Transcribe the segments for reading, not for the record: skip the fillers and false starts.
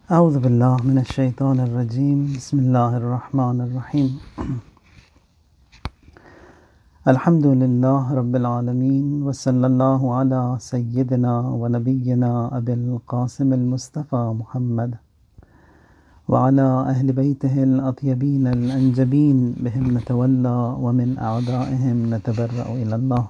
اعوذ باللہ من الشیطان الرجیم بسم اللہ الرحمن الرحیم الحمد للہ رب العالمین وصلی اللہ علی سیدنا و نبینا ابی القاسم المصطفى محمد وعلی اہل بیتہ الاطیبین الانجبین بہم نتولی ومن اعدائہم نتبرأ الی اللہ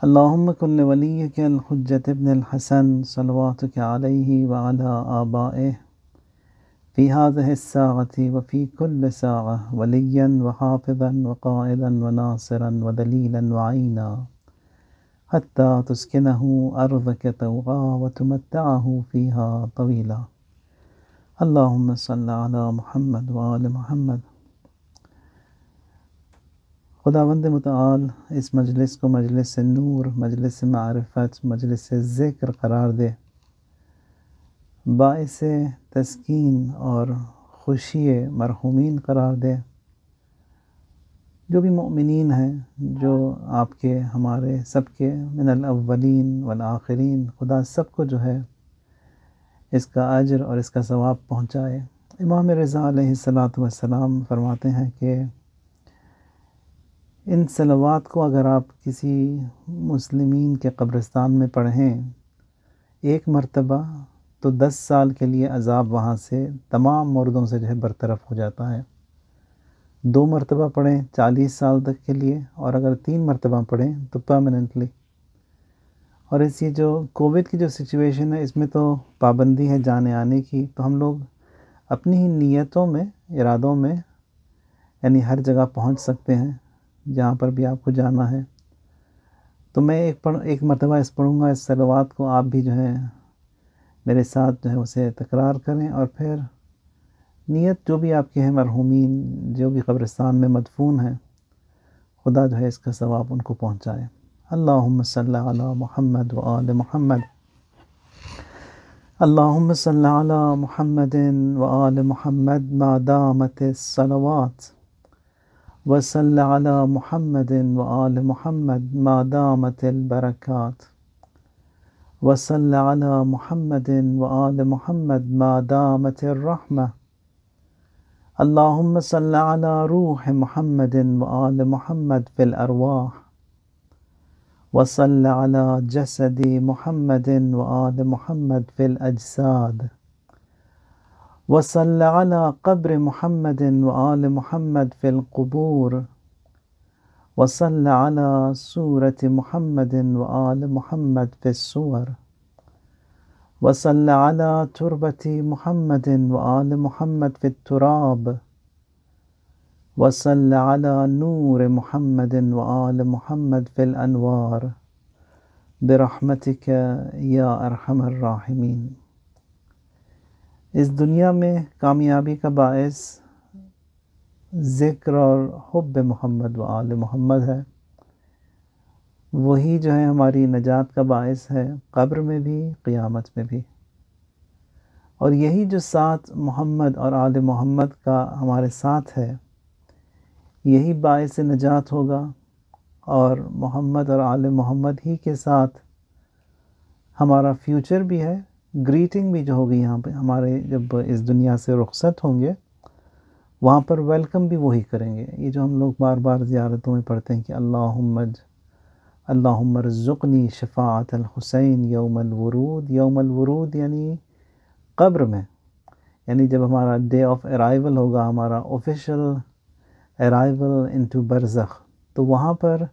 اللہم کن ولیک الحجۃ ابن الحسن صلواتک علیہ وعلی آبائہ فی هذه الساعة وفی کل ساعة ولیا وحافظا وقائدا وناصرا ودلیلا وعینا حتی تسکنہ ارضک طوعا وتمتعہ فیہا طویلا اللہم صل علی محمد وآل محمد۔ خداوند متعال اس مجلس کو مجلس نور، مجلس معرفت، مجلس ذکر قرار دے، باعث تسکین اور خوشی مرحومین قرار دے۔ جو بھی مؤمنین ہیں، جو آپ کے ہمارے سب کے من الاولین والآخرین، خدا سب کو جو ہے اس کا اجر اور اس کا ثواب پہنچائے۔ امام رضا علیہ السلام فرماتے ہیں کہ ان صلوات کو اگر آپ کسی مسلمین کے قبرستان میں پڑھیں ایک مرتبہ تو 10 سال کے لیے عذاب وہاں سے تمام مردوں سے جو ہے برطرف ہو جاتا ہے۔ 2 مرتبہ پڑھیں 40 سال تک کے لیے، اور اگر 3 مرتبہ پڑھیں تو پرماننٹلی۔ اور اس یہ جو کووڈ کی جو سچویشن ہے، اس میں تو پابندی ہے جانے آنے کی، تو ہم لوگ اپنی ہی نیتوں میں، ارادوں میں، یعنی ہر جگہ پہنچ سکتے ہیں جہاں پر بھی آپ کو جانا ہے۔ تو میں ایک مرتبہ اس پڑھوں گا، اس صلوات کو آپ بھی جو ہے میرے ساتھ جو ہے اسے تکرار کریں، اور پھر نیت جو بھی آپ کے ہیں مرحومین جو بھی قبرستان میں مدفون ہیں، خدا جو ہے اس کا ثواب ان کو پہنچائے۔ اللہم صلی علی محمد وآل محمد، اللہم صلی علی محمد وآل محمد ما دامت الصلوات، وصلی علی محمد وآل محمد ما دامت البرکات، وصلی علی محمد وآل محمد ما دامت الرحمہ، اللہم صلی علی روح محمد وآل محمد فی الارواح، وصلی علی جسد محمد وآل محمد فی الاجساد، وصلی علی قبر محمد وآل محمد فی القبور، وصلی علی صورت محمد وآل محمد فی الصور، وصلی علی تربت محمد وآل محمد فی التراب، وصلی علی نور محمد وآل محمد فی الانوار برحمتک یا ارحم الراحمین۔ اس دنیا میں کامیابی کا باعث ذکر اور حب محمد و آل محمد ہے، وہی جو ہے ہماری نجات کا باعث ہے، قبر میں بھی قیامت میں بھی۔ اور یہی جو ساتھ محمد اور آل محمد کا ہمارے ساتھ ہے، یہی باعث نجات ہوگا، اور محمد اور آل محمد ہی کے ساتھ ہمارا فیوچر بھی ہے، گریٹنگ بھی جو ہوگی یہاں پہ ہمارے جب اس دنیا سے رخصت ہوں گے، وہاں پر ویلکم بھی وہی کریں گے۔ یہ جو ہم لوگ بار بار زیارتوں میں پڑھتے ہیں کہ اللہم ارزقنی شفاعت الحسین یوم الورود، یوم الورود یعنی قبر میں، یعنی جب ہمارا ڈے آف ارائیول ہوگا، ہمارا آفیشیل ارائیول انٹو برزخ، تو وہاں پر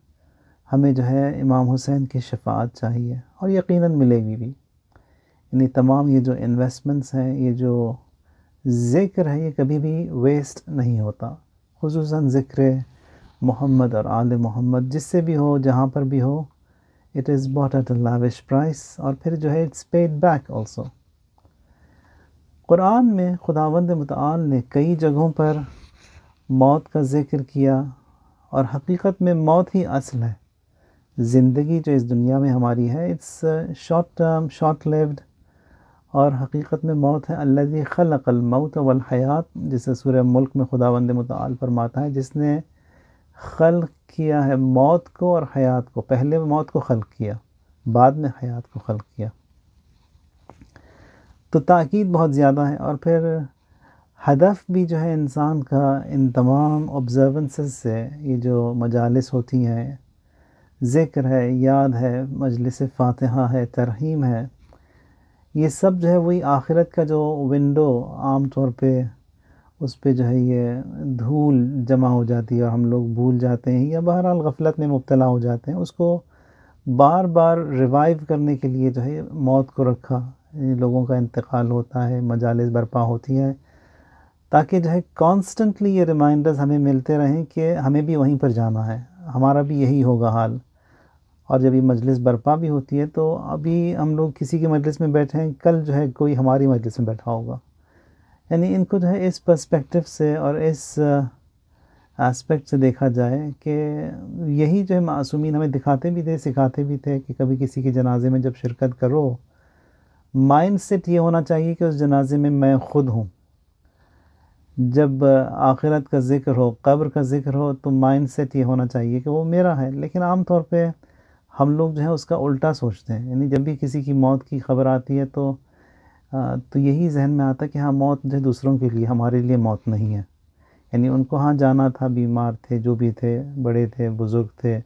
ہمیں جو ہے امام حسین کی شفاعت چاہیے، اور یقیناً ملے گی بھی۔ یعنی تمام یہ جو انویسٹمنٹس ہیں، یہ جو ذکر ہے، یہ کبھی بھی ویسٹ نہیں ہوتا، خصوصاً ذکر محمد اور آل محمد جس سے بھی ہو، جہاں پر بھی ہو، it is bought at a lavish price، اور پھر جو ہے it's paid back also۔ Quran میں خداوند متعال نے کئی جگہوں پر موت کا ذکر کیا، اور حقیقت میں موت ہی اصل ہے۔ زندگی جو اس دنیا میں ہماری ہے، it's short term, short lived, اور حقیقت میں موت ہے۔ الذی خلق الموت والحیات، جسے سورہ ملک میں خداوند متعال فرماتا ہے، جس نے خلق کیا ہے موت کو اور حیات کو، پہلے موت کو خلق کیا، بعد میں حیات کو خلق کیا۔ تو تاکید بہت زیادہ ہے، اور پھر ہدف بھی جو ہے انسان کا ان تمام آبزرونسز سے، یہ جو مجالس ہوتی ہیں، ذکر ہے، یاد ہے، مجلس فاتحہ ہے، ترحیم ہے، یہ سب جو ہے وہی آخرت کا جو ونڈو عام طور پہ اس پہ جو ہے یہ دھول جمع ہو جاتی ہے اور ہم لوگ بھول جاتے ہیں یا بہرحال غفلت میں مبتلا ہو جاتے ہیں، اس کو بار بار ریوائیو کرنے کے لیے جو ہے موت کو رکھا، لوگوں کا انتقال ہوتا ہے، مجالس برپا ہوتی ہیں، تاکہ جو ہے کانسٹنٹلی یہ ریمائنڈرز ہمیں ملتے رہیں کہ ہمیں بھی وہیں پر جانا ہے، ہمارا بھی یہی ہوگا حال۔ اور جب یہ مجلس برپا بھی ہوتی ہے تو ابھی ہم لوگ کسی کی مجلس میں بیٹھے ہیں، کل جو ہے کوئی ہماری مجلس میں بیٹھا ہوگا، یعنی ان کو جو ہے اس پرسپیکٹو سے اور اس اسپیکٹ سے دیکھا جائے کہ یہی جو ہے معصومین ہمیں دکھاتے بھی تھے، سکھاتے بھی تھے کہ کبھی کسی کے جنازے میں جب شرکت کرو، مائنڈ سیٹ یہ ہونا چاہیے کہ اس جنازے میں خود ہوں۔ جب آخرت کا ذکر ہو، قبر کا ذکر ہو، تو مائنڈ سیٹ یہ ہونا چاہیے کہ وہ میرا ہے، لیکن عام طور پہ ہم لوگ جو ہے اس کا الٹا سوچتے ہیں، یعنی جب بھی کسی کی موت کی خبر آتی ہے تو یہی ذہن میں آتا ہے کہ ہاں موت جو ہے دوسروں کے لیے، ہمارے لیے موت نہیں ہے، یعنی ان کو ہاں جانا تھا، بیمار تھے، جو بھی تھے، بڑے تھے، بزرگ تھے،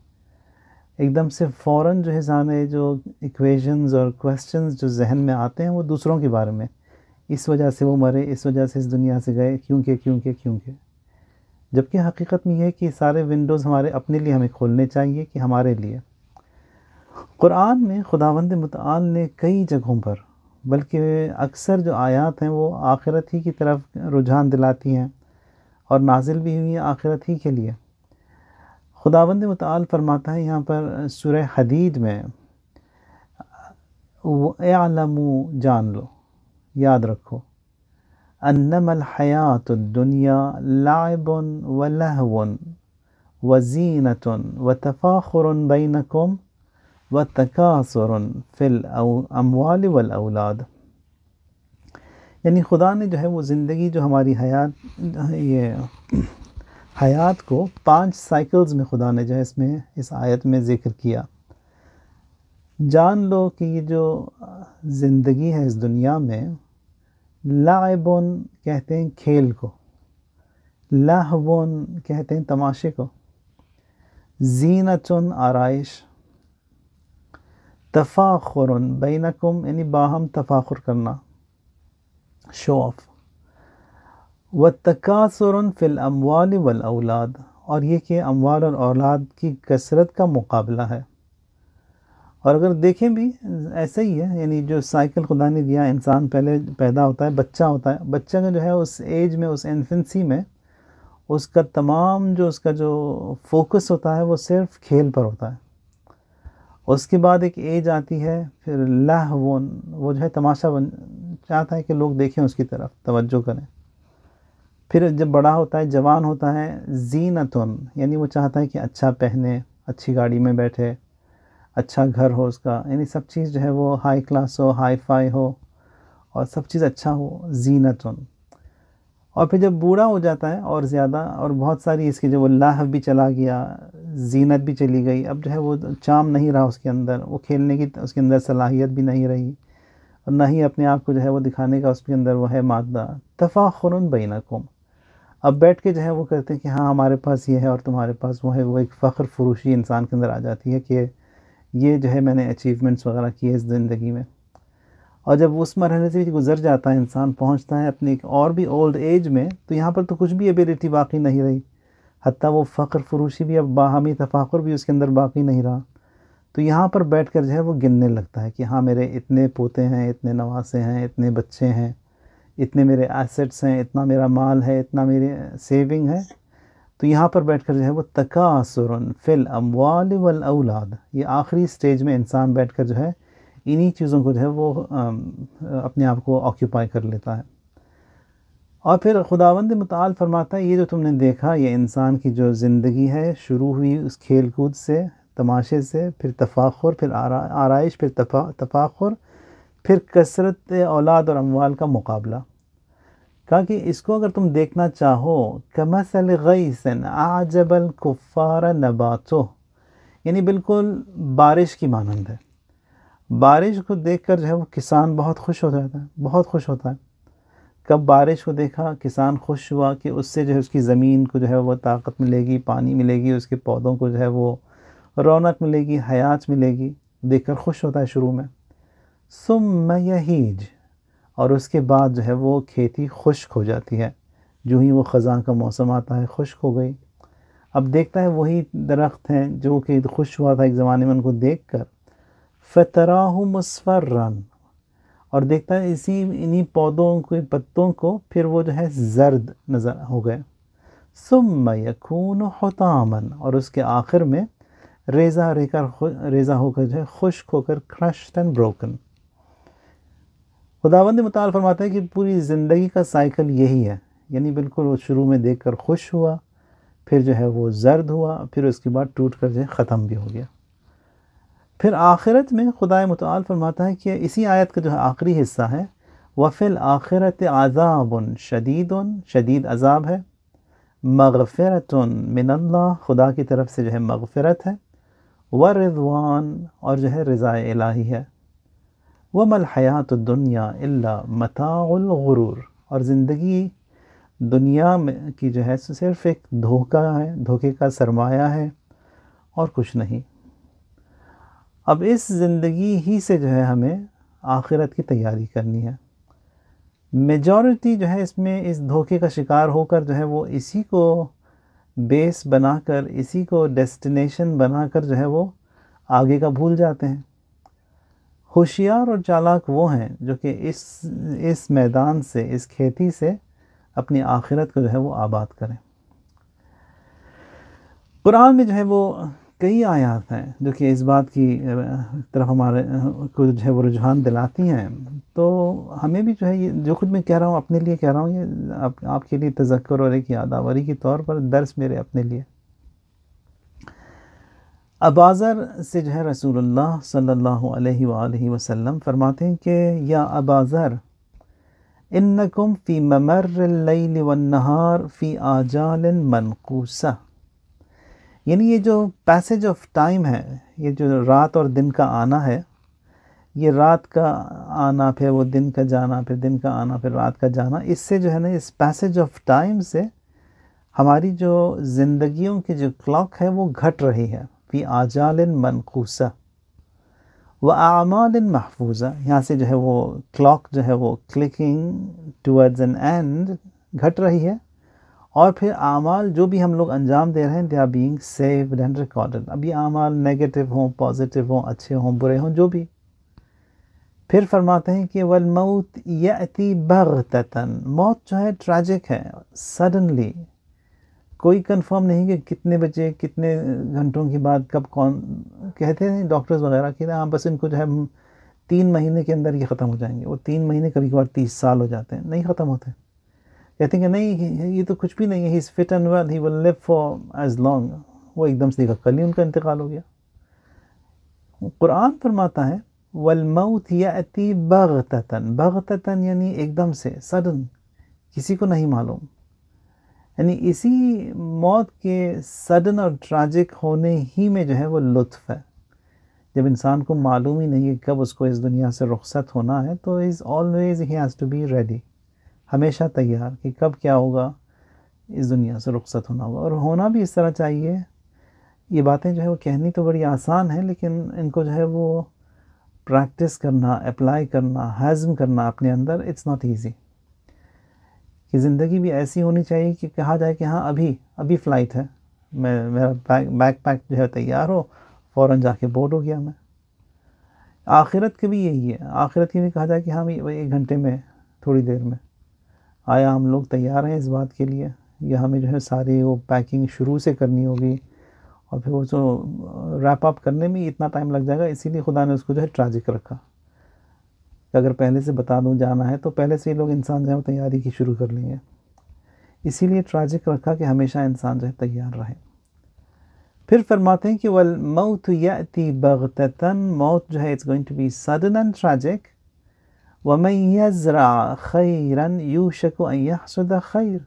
ایک دم سے فوراً جو ہے سارے جو ایکویشنز اور کویسچنز جو ذہن میں آتے ہیں وہ دوسروں کے بارے میں، اس وجہ سے وہ مرے، اس وجہ سے اس دنیا سے گئے، کیونکہ جبکہ حقیقت میں یہ ہے کہ سارے ونڈوز ہمارے اپنے لیے ہمیں کھولنے چاہیے کہ ہمارے لیے۔ قرآن میں خداوند متعال نے کئی جگہوں پر، بلکہ اکثر جو آیات ہیں وہ آخرت ہی کی طرف رجحان دلاتی ہیں اور نازل بھی ہوئی ہیں آخرت ہی کے لیے۔ خداوند متعال فرماتا ہے یہاں پر سورہ حدید میں، اعلموا، جان لو، یاد رکھو، انما الحیات الدنیا لعب ولہو وزینۃ وتفاخر بینکم وتکاثر فی الاموال والاولاد، یعنی خدا نے جو ہے وہ زندگی جو ہماری حیات کو 5 سائیکلز میں خدا نے جو ہے اس آیت میں ذکر کیا۔ جان لو کہ یہ جو زندگی ہے اس دنیا میں، لعبن کہتے ہیں کھیل کو، لہون کہتے ہیں تماشے کو، زینتن آرائش، تفاخر بینکم یعنی باہم تفاخر کرنا، شو آف، وتکاثر فی الاموال والاولاد، اور یہ کہ اموال اور اولاد کی کثرت کا مقابلہ ہے۔ اور اگر دیکھیں بھی ایسا ہی ہے، یعنی جو سائیکل خدا نے دیا، انسان پہلے پیدا ہوتا ہے، بچہ ہوتا ہے، بچہ کا جو ہے اس ایج میں، اس انفنسی میں، اس کا تمام اس کا جو فوکس ہوتا ہے وہ صرف کھیل پر ہوتا ہے۔ اس کے بعد ایک ایج آتی ہے، پھر لہون، وہ جو ہے تماشا چاہتا ہے کہ لوگ دیکھیں، اس کی طرف توجہ کریں۔ پھر جب بڑا ہوتا ہے، جوان ہوتا ہے، زینتن یعنی وہ چاہتا ہے کہ اچھا پہنے، اچھی گاڑی میں بیٹھے، اچھا گھر ہو اس کا، یعنی سب چیز جو ہے وہ ہائی کلاس ہو، ہائی فائی ہو، اور سب چیز اچھا ہو، زینتن۔ اور پھر جب بوڑھا ہو جاتا ہے اور زیادہ، اور بہت ساری اس کی جو وہ لہو بھی چلا گیا، زینت بھی چلی گئی، اب جو ہے وہ چام نہیں رہا اس کے اندر، وہ کھیلنے کی اس کے اندر صلاحیت بھی نہیں رہی، اور نہ ہی اپنے آپ کو جو ہے وہ دکھانے کا اس کے اندر وہ ہے مادہ، تفاخر بینکم، اب بیٹھ کے جو ہے وہ کہتے ہیں کہ ہاں ہمارے پاس یہ ہے اور تمہارے پاس وہ ہے، وہ ایک فخر فروشی انسان کے اندر آ جاتی ہے کہ یہ جو ہے میں نے اچیومنٹس وغیرہ کیے اس زندگی میں۔ اور جب اس مرحلے سے گزر جاتا ہے انسان، پہنچتا ہے اپنی ایک اور بھی اولڈ ایج میں، تو یہاں پر تو کچھ بھی ایبیلٹی باقی نہیں رہی، حتیٰ وہ فخر فروشی بھی، اب باہمی تفاخر بھی اس کے اندر باقی نہیں رہا۔ تو یہاں پر بیٹھ کر جو ہے وہ گننے لگتا ہے کہ ہاں میرے اتنے پوتے ہیں، اتنے نواسے ہیں، اتنے بچے ہیں، اتنے میرے ایسٹس ہیں، اتنا میرا مال ہے، اتنا میری سیونگ ہے۔ تو یہاں پر بیٹھ کر جو ہے وہ تکاثر فی الاموال والاولاد، یہ آخری سٹیج میں انسان بیٹھ کر جو ہے انہی چیزوں کو جو ہے وہ اپنے آپ کو آکیوپائی کر لیتا ہے۔ اور پھر خداوند متعال فرماتا ہے یہ جو تم نے دیکھا، یہ انسان کی جو زندگی ہے، شروع ہوئی اس کھیل کود سے، تماشے سے، پھر تفاخر، پھر آرائش، پھر تفاخر، پھر کثرت اولاد اور اموال کا مقابلہ، کہا کہ اس کو اگر تم دیکھنا چاہو، کمثل غیث اعجب الکفار نباتہ، یعنی بالکل بارش کی مانند ہے۔ بارش کو دیکھ کر جو ہے وہ کسان بہت خوش ہو جاتا ہے، بہت خوش ہوتا ہے۔ کب بارش کو دیکھا کسان خوش ہوا کہ اس سے جو ہے اس کی زمین کو جو ہے وہ طاقت ملے گی، پانی ملے گی، اس کے پودوں کو جو ہے وہ رونق ملے گی، حیات ملے گی، دیکھ کر خوش ہوتا ہے شروع میں۔ ثم یہیج، اور اس کے بعد جو ہے وہ کھیتی خشک ہو جاتی ہے، جو ہی وہ خزاں کا موسم آتا ہے خشک ہو گئی۔ اب دیکھتا ہے وہی درخت ہیں جو کہ خوش ہوا تھا ایک زمانے میں، ان کو دیکھ کر فَتَرَاهُ مُصْفَرًّا، اور دیکھتا ہے انہی پودوں کے پتوں کو پھر وہ جو ہے زرد نظر ہو گئے۔ ثم يكون حطاما، اور اس کے آخر میں ریزہ ہو کر جو ہے خشک ہو کر crushed and broken۔ خداوند متعال فرماتا ہے کہ پوری زندگی کا سائیکل یہی ہے، یعنی بالکل وہ شروع میں دیکھ کر خوش ہوا، پھر جو ہے وہ زرد ہوا، پھر اس کے بعد ٹوٹ کر جو ہے ختم بھی ہو گیا۔ پھر آخرت میں خدا متعال فرماتا ہے کہ اسی آیت کا جو ہے آخری حصہ ہے، وَفِي الْآخِرَةِ عَذَابٌ شَدِيدٌ، شدید عذاب ہے، مغفرۃ من اللہ، خدا کی طرف سے جو ہے مغفرت ہے، ورضوان، اور جو ہے رضا الہی ہے، وَمَا الْحَيَاةُ الدُّنْيَا إِلَّا مَتَاعُ الْغُرُورِ، اور زندگی دنیا میں کی جو ہے صرف ایک دھوکہ ہے، دھوکے کا سرمایہ ہے اور کچھ نہیں۔ اب اس زندگی ہی سے جو ہے ہمیں آخرت کی تیاری کرنی ہے۔ میجورٹی جو ہے اس میں اس دھوکے کا شکار ہو کر جو ہے وہ اسی کو بیس بنا کر، اسی کو ڈیسٹینیشن بنا کر جو ہے وہ آگے کا بھول جاتے ہیں۔ ہوشیار اور چالاک وہ ہیں جو کہ اس میدان سے، اس کھیتی سے اپنی آخرت کو جو ہے وہ آباد کریں۔ قرآن میں جو ہے وہ کئی آیات ہیں جو کہ اس بات کی طرف ہمارے کو جو ہے وہ رجحان دلاتی ہیں، تو ہمیں بھی جو ہے یہ جو خود میں کہہ رہا ہوں اپنے لیے کہہ رہا ہوں، یہ آپ کے لیے تذکر اور ایک یادآوری کے طور پر درس میرے اپنے لیے۔ اباذر سے جو ہے رسول اللہ صلی اللہ علیہ وآلہ وسلم فرماتے ہیں کہ یا اباذر انکم فی ممر اللیل والنہار فی آجال منقوسہ، یعنی یہ جو پیسج آف ٹائم ہے، یہ جو رات اور دن کا آنا ہے، یہ رات کا آنا پھر وہ دن کا جانا، پھر دن کا آنا پھر رات کا جانا، اس سے جو ہے نا اس پیسج آف ٹائم سے ہماری جو زندگیوں کی جو کلاک ہے وہ گھٹ رہی ہے، فی آجال منقوسہ و اعمال محفوظہ، یہاں سے جو ہے وہ کلاک جو ہے وہ کلکنگ ٹورڈز این اینڈ گھٹ رہی ہے، اور پھر اعمال جو بھی ہم لوگ انجام دے رہے ہیں they are being saved and recorded, اب یہ اعمال نیگیٹو ہوں، پازیٹیو ہوں، اچھے ہوں، برے ہوں، جو بھی۔ پھر فرماتے ہیں کہ والموت یأتی بغتتاً، موت جو ہے ٹریجک ہے، سڈنلی، کوئی کنفرم نہیں کہ کتنے بجے کتنے گھنٹوں کے بعد کب کون، کہتے ہیں ڈاکٹرز وغیرہ کہ ہاں بس ان کو جو ہے 3 مہینے کے اندر یہ ختم ہو جائیں گے، وہ 3 مہینے کبھی کبھار 30 سال ہو جاتے ہیں، نہیں ختم ہوتے، کہتے ہیں کہ نہیں یہ تو کچھ بھی نہیں ہے، he is fit and well, he will live for as long, وہ ایک دم سے دیکھا کل ہی ان کا انتقال ہو گیا۔ قرآن فرماتا ہے والموت یأتی بغتتاً، بغتتاً یعنی ایک دم سے، سڈن، کسی کو نہیں معلوم، یعنی اسی موت کے سڈن اور ٹریجک ہونے ہی میں جو ہے وہ لطف ہے۔ جب انسان کو معلوم ہی نہیں ہے کب اس کو اس دنیا سے رخصت ہونا ہے، تو is always he has to be ready, ہمیشہ تیار کہ کب کیا ہوگا، اس دنیا سے رخصت ہونا ہوگا، اور ہونا بھی اس طرح چاہیے۔ یہ باتیں جو ہے وہ کہنی تو بڑی آسان ہیں، لیکن ان کو جو ہے وہ پریکٹس کرنا، اپلائی کرنا، ہضم کرنا اپنے اندر، اٹس ناٹ ایزی۔ کہ زندگی بھی ایسی ہونی چاہیے کہ کہا جائے کہ ہاں ابھی فلائٹ ہے، میرا بیک پیک جو ہے تیار ہو، فوراً جا کے بورڈ ہو گیا میں۔ آخرت کی بھی یہی ہے، آخرت کی بھی کہا جائے کہ ہاں 1 گھنٹے میں، تھوڑی دیر میں، آیا ہم لوگ تیار ہیں اس بات کے لیے، یا ہمیں جو ہے ساری وہ پیکنگ شروع سے کرنی ہوگی، اور پھر وہ جو ریپ اپ کرنے میں اتنا ٹائم لگ جائے گا، اسی لیے خدا نے اس کو جو ہے ٹریجک رکھا کہ اگر پہلے سے بتا دوں جانا ہے تو پہلے سے ہی لوگ انسان جو ہے وہ تیاری کی شروع کر لیں گے، اسی لیے ٹریجک رکھا کہ ہمیشہ انسان جو ہے تیار رہے۔ پھر فرماتے ہیں کہ والموت یأتی بغتتاً، موت جو ہے it's going to be sudden and tragic, وَمَن يَزْرَعْ خَيْرًا يُوشَكُ أَن يَحْصُدَ خَيْرًا،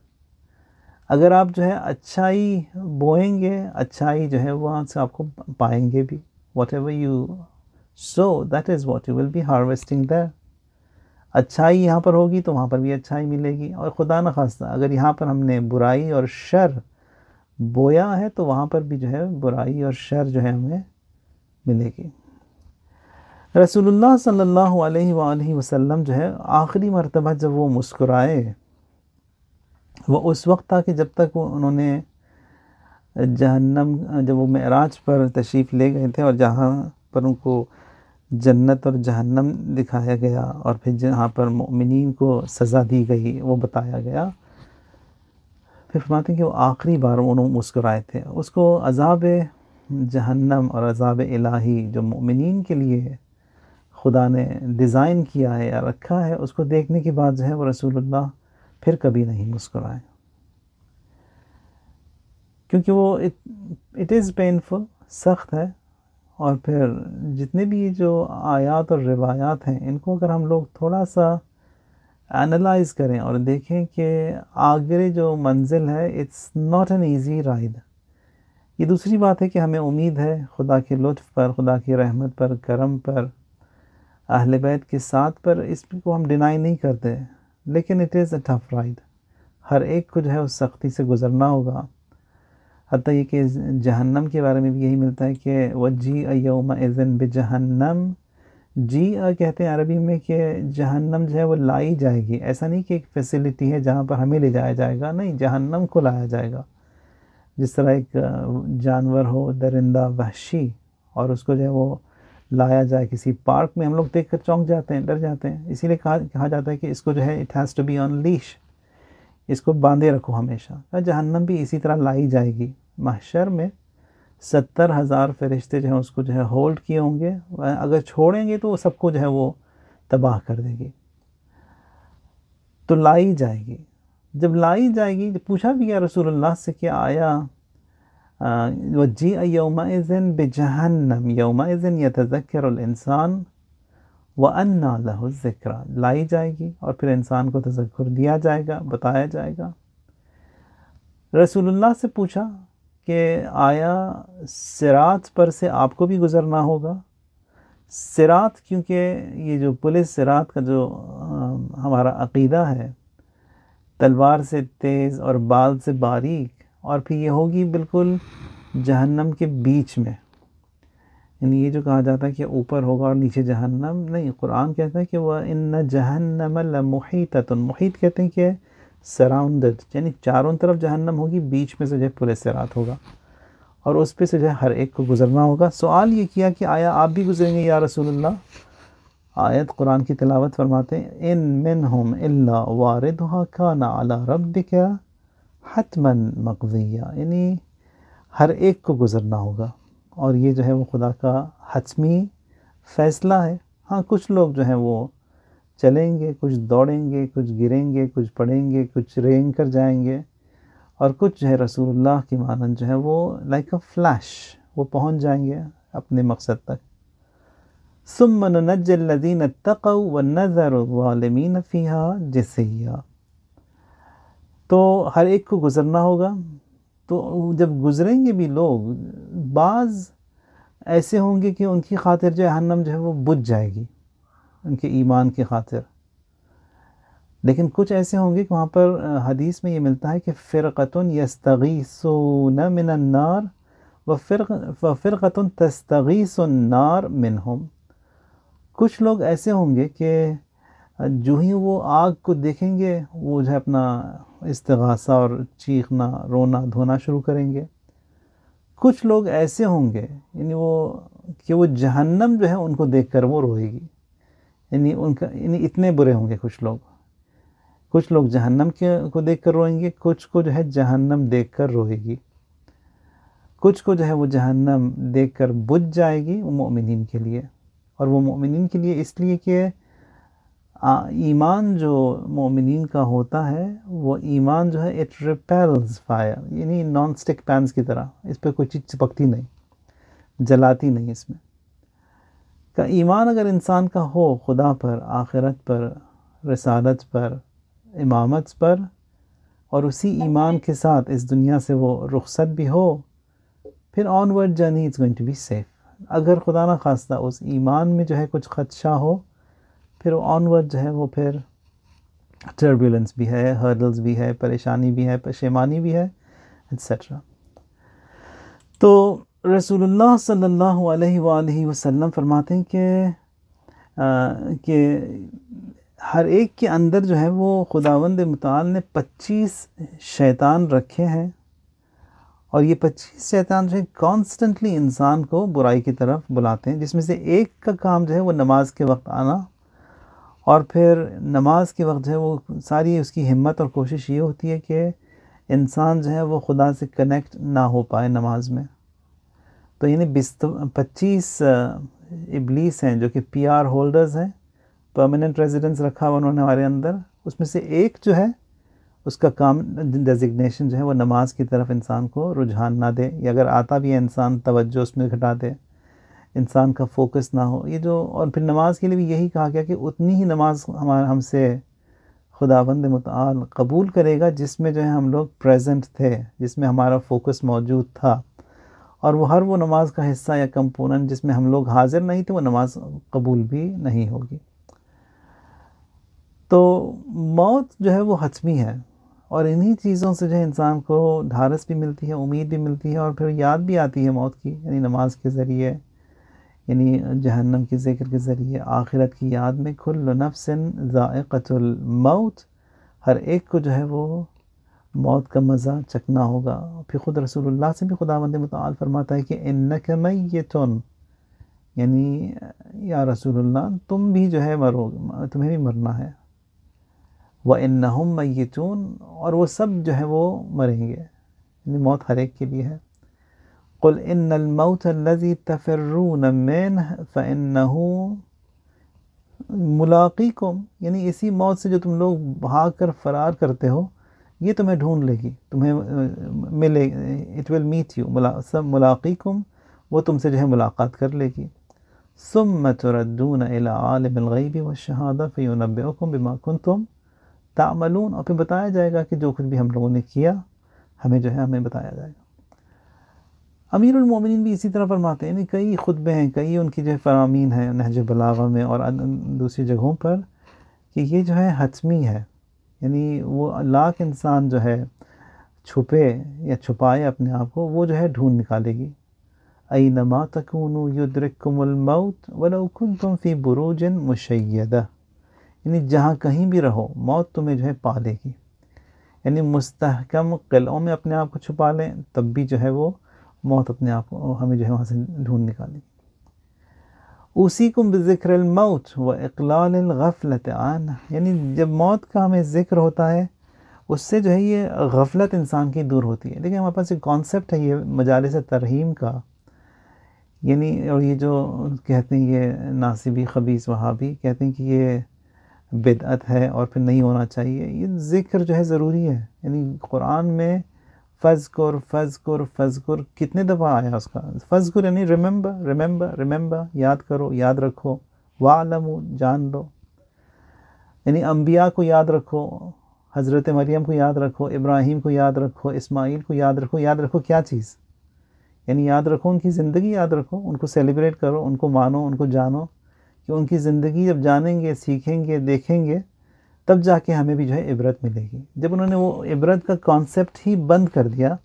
اگر آپ جو ہے اچھائی بوئیں گے، اچھائی جو ہے وہاں سے آپ کو پائیں گے بھی، what ever you So that is what you will be harvesting there. اچھائی یہاں پر ہوگی تو وہاں پر بھی اچھائی ملے گی، اور خدا نخواستہ اگر یہاں پر ہم نے برائی اور شر بویا ہے تو وہاں پر بھی جو ہے برائی اور شر جو ہے ہمیں ملے گی۔ رسول اللہ صلی اللہ علیہ وآلہ وسلم جو ہے آخری مرتبہ جب وہ مسکرائے، وہ اس وقت تھا کہ جب تک انہوں نے جہنم، جب وہ معراج پر تشریف لے گئے تھے اور جہاں پر ان کو جنت اور جہنم دکھایا گیا اور پھر جہاں پر مؤمنین کو سزا دی گئی وہ بتایا گیا، پھر فرماتے ہیں کہ وہ آخری بار انہوں مسکرائے تھے۔ اس کو عذاب جہنم اور عذاب الہی جو مؤمنین کے لیے خدا نے ڈیزائن کیا ہے یا رکھا ہے، اس کو دیکھنے کے بعد جو ہے وہ رسول اللہ پھر کبھی نہیں مسکرائے، کیونکہ وہ اٹ از پینفل، سخت ہے۔ اور پھر جتنے بھی جو آیات اور روایات ہیں ان کو اگر ہم لوگ تھوڑا سا انالائز کریں اور دیکھیں کہ آگے جو منزل ہے it's not an easy ride. یہ دوسری بات ہے کہ ہمیں امید ہے خدا کے لطف پر، خدا کی رحمت پر، کرم پر، اہل بیت کے ساتھ پر، اس کو ہم ڈینائی نہیں کرتے، لیکن it is a tough ride. ہر ایک کو جو ہے اس سختی سے گزرنا ہوگا۔ حتیٰ یہ کہ جہنم کے بارے میں بھی یہی ملتا ہے کہ وَجِیءَ یَوْمَئِذٍ بِجَہَنَّم، جیء کہتے ہیں عربی میں کہ جہنم جو ہے وہ لائی جائے گی۔ ایسا نہیں کہ ایک فیسیلیٹی ہے جہاں پر ہمیں لے جایا جائے گا، نہیں، جہنم کو لایا جائے گا۔ جس طرح ایک جانور ہو، درندہ وحشی، اور اس کو جو ہے وہ لایا جائے کسی پارک میں، ہم لوگ دیکھ کر چونک جاتے ہیں، ڈر جاتے ہیں، اسی لیے کہا جاتا ہے کہ اس کو جو ہے it has to be on leash, اس کو باندھے رکھو ہمیشہ۔ جہنم بھی اسی طرح لائی جائے گی۔ محشر میں 70,000 فرشتے جو ہیں اس کو جو ہے ہولڈ کیے ہوں گے، اگر چھوڑیں گے تو وہ سب کو جو ہے وہ تباہ کر دے گی۔ تو لائی جائے گی۔ جب لائی جائے گی، پوچھا بھی گیا رسول اللہ سے کہ آیا وَجِیءَ یَوْمَئِذٍ بِجَہَنَّم یَوْمَئِذٍ یَتَذَکَّرُ الْإِنسان وَأَنَّىٰ لَهُ الذِّکْرَىٰ، لائی جائے گی اور پھر انسان کو تذکر دیا جائے گا، بتایا جائے گا۔ رسول اللہ سے پوچھا کہ آیا صراط پر سے آپ کو بھی گزرنا ہوگا؟ صراط، کیونکہ یہ جو پولیس صراط کا جو ہمارا عقیدہ ہے، تلوار سے تیز اور بال سے باریک، اور پھر یہ ہوگی بالکل جہنم کے بیچ میں، یعنی یہ جو کہا جاتا ہے کہ اوپر ہوگا اور نیچے جہنم، نہیں، قرآن کہتا ہے کہ وَإِنَّ جَهَنَّمَ لَمُحِيطَةٌ، محیط کہتے ہیں کہ سراؤنڈڈ، یعنی چاروں طرف جہنم ہوگی، بیچ میں سے جو ہے پورے صراط ہوگا، اور اس پہ سے جو ہے ہر ایک کو گزرنا ہوگا۔ سوال یہ کیا کہ آیا آپ بھی گزریں گے یا رسول اللہ؟ آیت قرآن کی تلاوت فرماتے ہیں ان منہم الا واردھا کان علی ربک حتما مقضیہ، یعنی ہر ایک کو گزرنا ہوگا، اور یہ جو ہے وہ خدا کا حتمی فیصلہ ہے۔ ہاں، کچھ لوگ جو ہیں وہ چلیں گے، کچھ دوڑیں گے، کچھ گریں گے، کچھ پڑیں گے، کچھ رینگ کر جائیں گے، اور کچھ جو ہے رسول اللہ کی مانند جو ہے وہ لائک اے فلیش وہ پہنچ جائیں گے اپنے مقصد تک۔ ثم ننجی الذین اتقوا ونذر الظالمین فیہا جثیا، تو ہر ایک کو گزرنا ہوگا۔ تو جب گزریں گے بھی لوگ، بعض ایسے ہوں گے کہ ان کی خاطر جہنم جو ہے وہ بجھ جائے گی، ان کے ایمان کی خاطر، لیکن کچھ ایسے ہوں گے کہ وہاں پر حدیث میں یہ ملتا ہے کہ فرقۃ یستغیثون من النار وفرقۃ تستغیث النار منہم، کچھ لوگ ایسے ہوں گے کہ جو ہی وہ آگ کو دیکھیں گے وہ جو ہے اپنا استغاثہ اور چیخنا، رونا دھونا شروع کریں گے۔ کچھ لوگ ایسے ہوں گے یعنی وہ جہنم جو ہے ان کو دیکھ کر وہ روئے گی، یعنی اتنے برے ہوں گے کچھ لوگ۔ کچھ لوگ جہنم کو دیکھ کر روئیں گے، کچھ کو جو ہے جہنم دیکھ کر روئے گی، کچھ کو جو ہے وہ جہنم دیکھ کر بجھ جائے گی، وہ مومنین کے لیے۔ اور وہ مومنین کے لیے اس لیے کہ ایمان جو مومنین کا ہوتا ہے وہ ایمان جو ہے اٹ ریپیلز فائر، یعنی نان سٹک پینس کی طرح، اس پہ کوئی چیز چپکتی نہیں، جلاتی نہیں۔ اس میں کا ایمان اگر انسان کا ہو خدا پر، آخرت پر، رسالت پر، امامت پر، اور اسی ایمان کے ساتھ اس دنیا سے وہ رخصت بھی ہو، پھر onward journey is going to be safe, اگر خدا نہ خواستہ اس ایمان میں جو ہے کچھ خدشہ ہو، پھر آنورڈ جو ہے وہ پھر ٹربیولنس بھی ہے، ہرڈلز بھی ہے، پریشانی بھی ہے، پشیمانی بھی ہے، ایٹسیٹرا۔ تو رسول اللہ صلی اللہ علیہ وآلہ وسلم فرماتے ہیں کہ ہر ایک کے اندر جو ہے وہ خداوند متعال نے 25 شیطان رکھے ہیں، اور یہ 25 شیطان جو ہے کانسٹنٹلی انسان کو برائی کی طرف بلاتے ہیں، جس میں سے ایک کا کام جو ہے وہ نماز کے وقت آنا، اور پھر نماز کے وقت جو ہے وہ ساری اس کی ہمت اور کوشش یہ ہوتی ہے کہ انسان جو ہے وہ خدا سے کنیکٹ نہ ہو پائے نماز میں۔ تو یعنی 25 ابلیس ہیں جو کہ PR ہولڈرز ہیں، پرماننٹ ریزیڈنس رکھا ہوا انہوں نے ہمارے اندر، اس میں سے ایک جو ہے اس کا کام ڈیزگنیشن جو ہے وہ نماز کی طرف انسان کو رجحان نہ دے، یا اگر آتا بھی ہے انسان توجہ اس میں گھٹا دے، انسان کا فوکس نہ ہو۔ یہ جو اور پھر نماز کے لیے بھی یہی کہا گیا کہ اتنی ہی نماز ہم سے خداوند متعال قبول کرے گا جس میں جو ہے ہم لوگ پریزنٹ تھے، جس میں ہمارا فوکس موجود تھا، اور وہ نماز کا حصہ یا کمپوننٹ جس میں ہم لوگ حاضر نہیں تھے وہ نماز قبول بھی نہیں ہوگی۔ تو موت جو ہے وہ حتمی ہے، اور انہی چیزوں سے جو ہے انسان کو ڈھارس بھی ملتی ہے، امید بھی ملتی ہے، اور پھر یاد بھی آتی ہے موت کی، یعنی نماز کے ذریعے، یعنی جہنم کے ذکر کے ذریعے، آخرت کی یاد میں۔ کل نفس ذائقۃ الموت، ہر ایک کو جو ہے وہ موت کا مزہ چکنا ہوگا۔ پھر خود رسول اللہ سے بھی خداوند متعال فرماتا ہے کہ انک میتن، یعنی یا رسول اللہ تم بھی جو ہے مرو گے، تمہیں بھی مرنا ہے۔ وَإِنَّهُمْ مَيِّتُونَ، اور وہ سب جو ہے وہ مریں گے، یعنی موت ہر ایک کے لیے ہے۔ قُلْ إِنَّ الْمَوْتَ الَّذِي تَفِرُّونَ مِنْهُ فَإِنَّهُ مُلَاقِيكُمْ، یعنی اسی موت سے جو تم لوگ بھاگ کر فرار کرتے ہو، یہ تمہیں ڈھونڈ لے گی، تمہیں ملے، اٹ ول میٹ یو، ملاقیکم، وہ تم سے جو ہے ملاقات کر لے گی۔ ثُمَّ تُرَدُّونَ إِلَىٰ عَالِمِ الْغَيْبِ وَالشَّهَادَةِ فَيُنَبِّئُكُم بِمَا كُنتُمْ تعملون، اور پھر بتایا جائے گا کہ جو کچھ بھی ہم لوگوں نے کیا ہمیں جو ہے ہمیں بتایا جائے گا۔ امیر المومنین بھی اسی طرح فرماتے ہیں، یعنی کئی خطبے ہیں، کئی ان کی جو ہے فرامین ہیں نہج بلاغہ میں اور دوسری جگہوں پر، کہ یہ جو ہے حتمی ہے، یعنی وہ لاکھ انسان جو ہے چھپے یا چھپائے اپنے آپ کو، وہ جو ہے ڈھونڈ نکالے گی۔ اینما تکونوا یدرککم الموت ولو کنتم فی بروج مشیدہ، یعنی جہاں کہیں بھی رہو موت تمہیں جو ہے پا لے گی، یعنی مستحکم قلعوں میں اپنے آپ کو چھپا لیں تب بھی جو ہے وہ موت اپنے آپ کو ہمیں جو ہے وہاں سے ڈھونڈ نکالے گی۔ اوصیکم بذکر الموت و اقلال الغفلۃ عنہ، یعنی جب موت کا ہمیں ذکر ہوتا ہے اس سے جو ہے یہ غفلت انسان کی دور ہوتی ہے۔ لیکن ہمارے پاس ایک کانسیپٹ ہے یہ مجالس ترحیم کا، یعنی اور یہ جو کہتے ہیں یہ ناصبی خبیث وہابی کہتے ہیں کہ یہ بدعت ہے اور پھر نہیں ہونا چاہیے۔ یہ ذکر جو ہے ضروری ہے، یعنی قرآن میں فذکر فذکر فذکر کتنے دفعہ آیا اس کا، فذکر یعنی ریممبر ریممبر ریممبر، یاد کرو، یاد رکھو، وَاعْلَمُوا، جان لو، یعنی انبیاء کو یاد رکھو، حضرت مریم کو یاد رکھو، ابراہیم کو یاد رکھو، اسماعیل کو یاد رکھو۔ یاد رکھو کیا چیز؟ یعنی یاد رکھو ان کی زندگی، یاد رکھو، ان کو سیلیبریٹ کرو، ان کو مانو، ان کو جانو، کہ ان کی زندگی جب جانیں گے، سیکھیں گے، دیکھیں گے، تب جا کے ہمیں بھی جو ہے عبرت ملے گی۔ جب انہوں نے وہ عبرت کا کانسیپٹ ہی بند کر دیا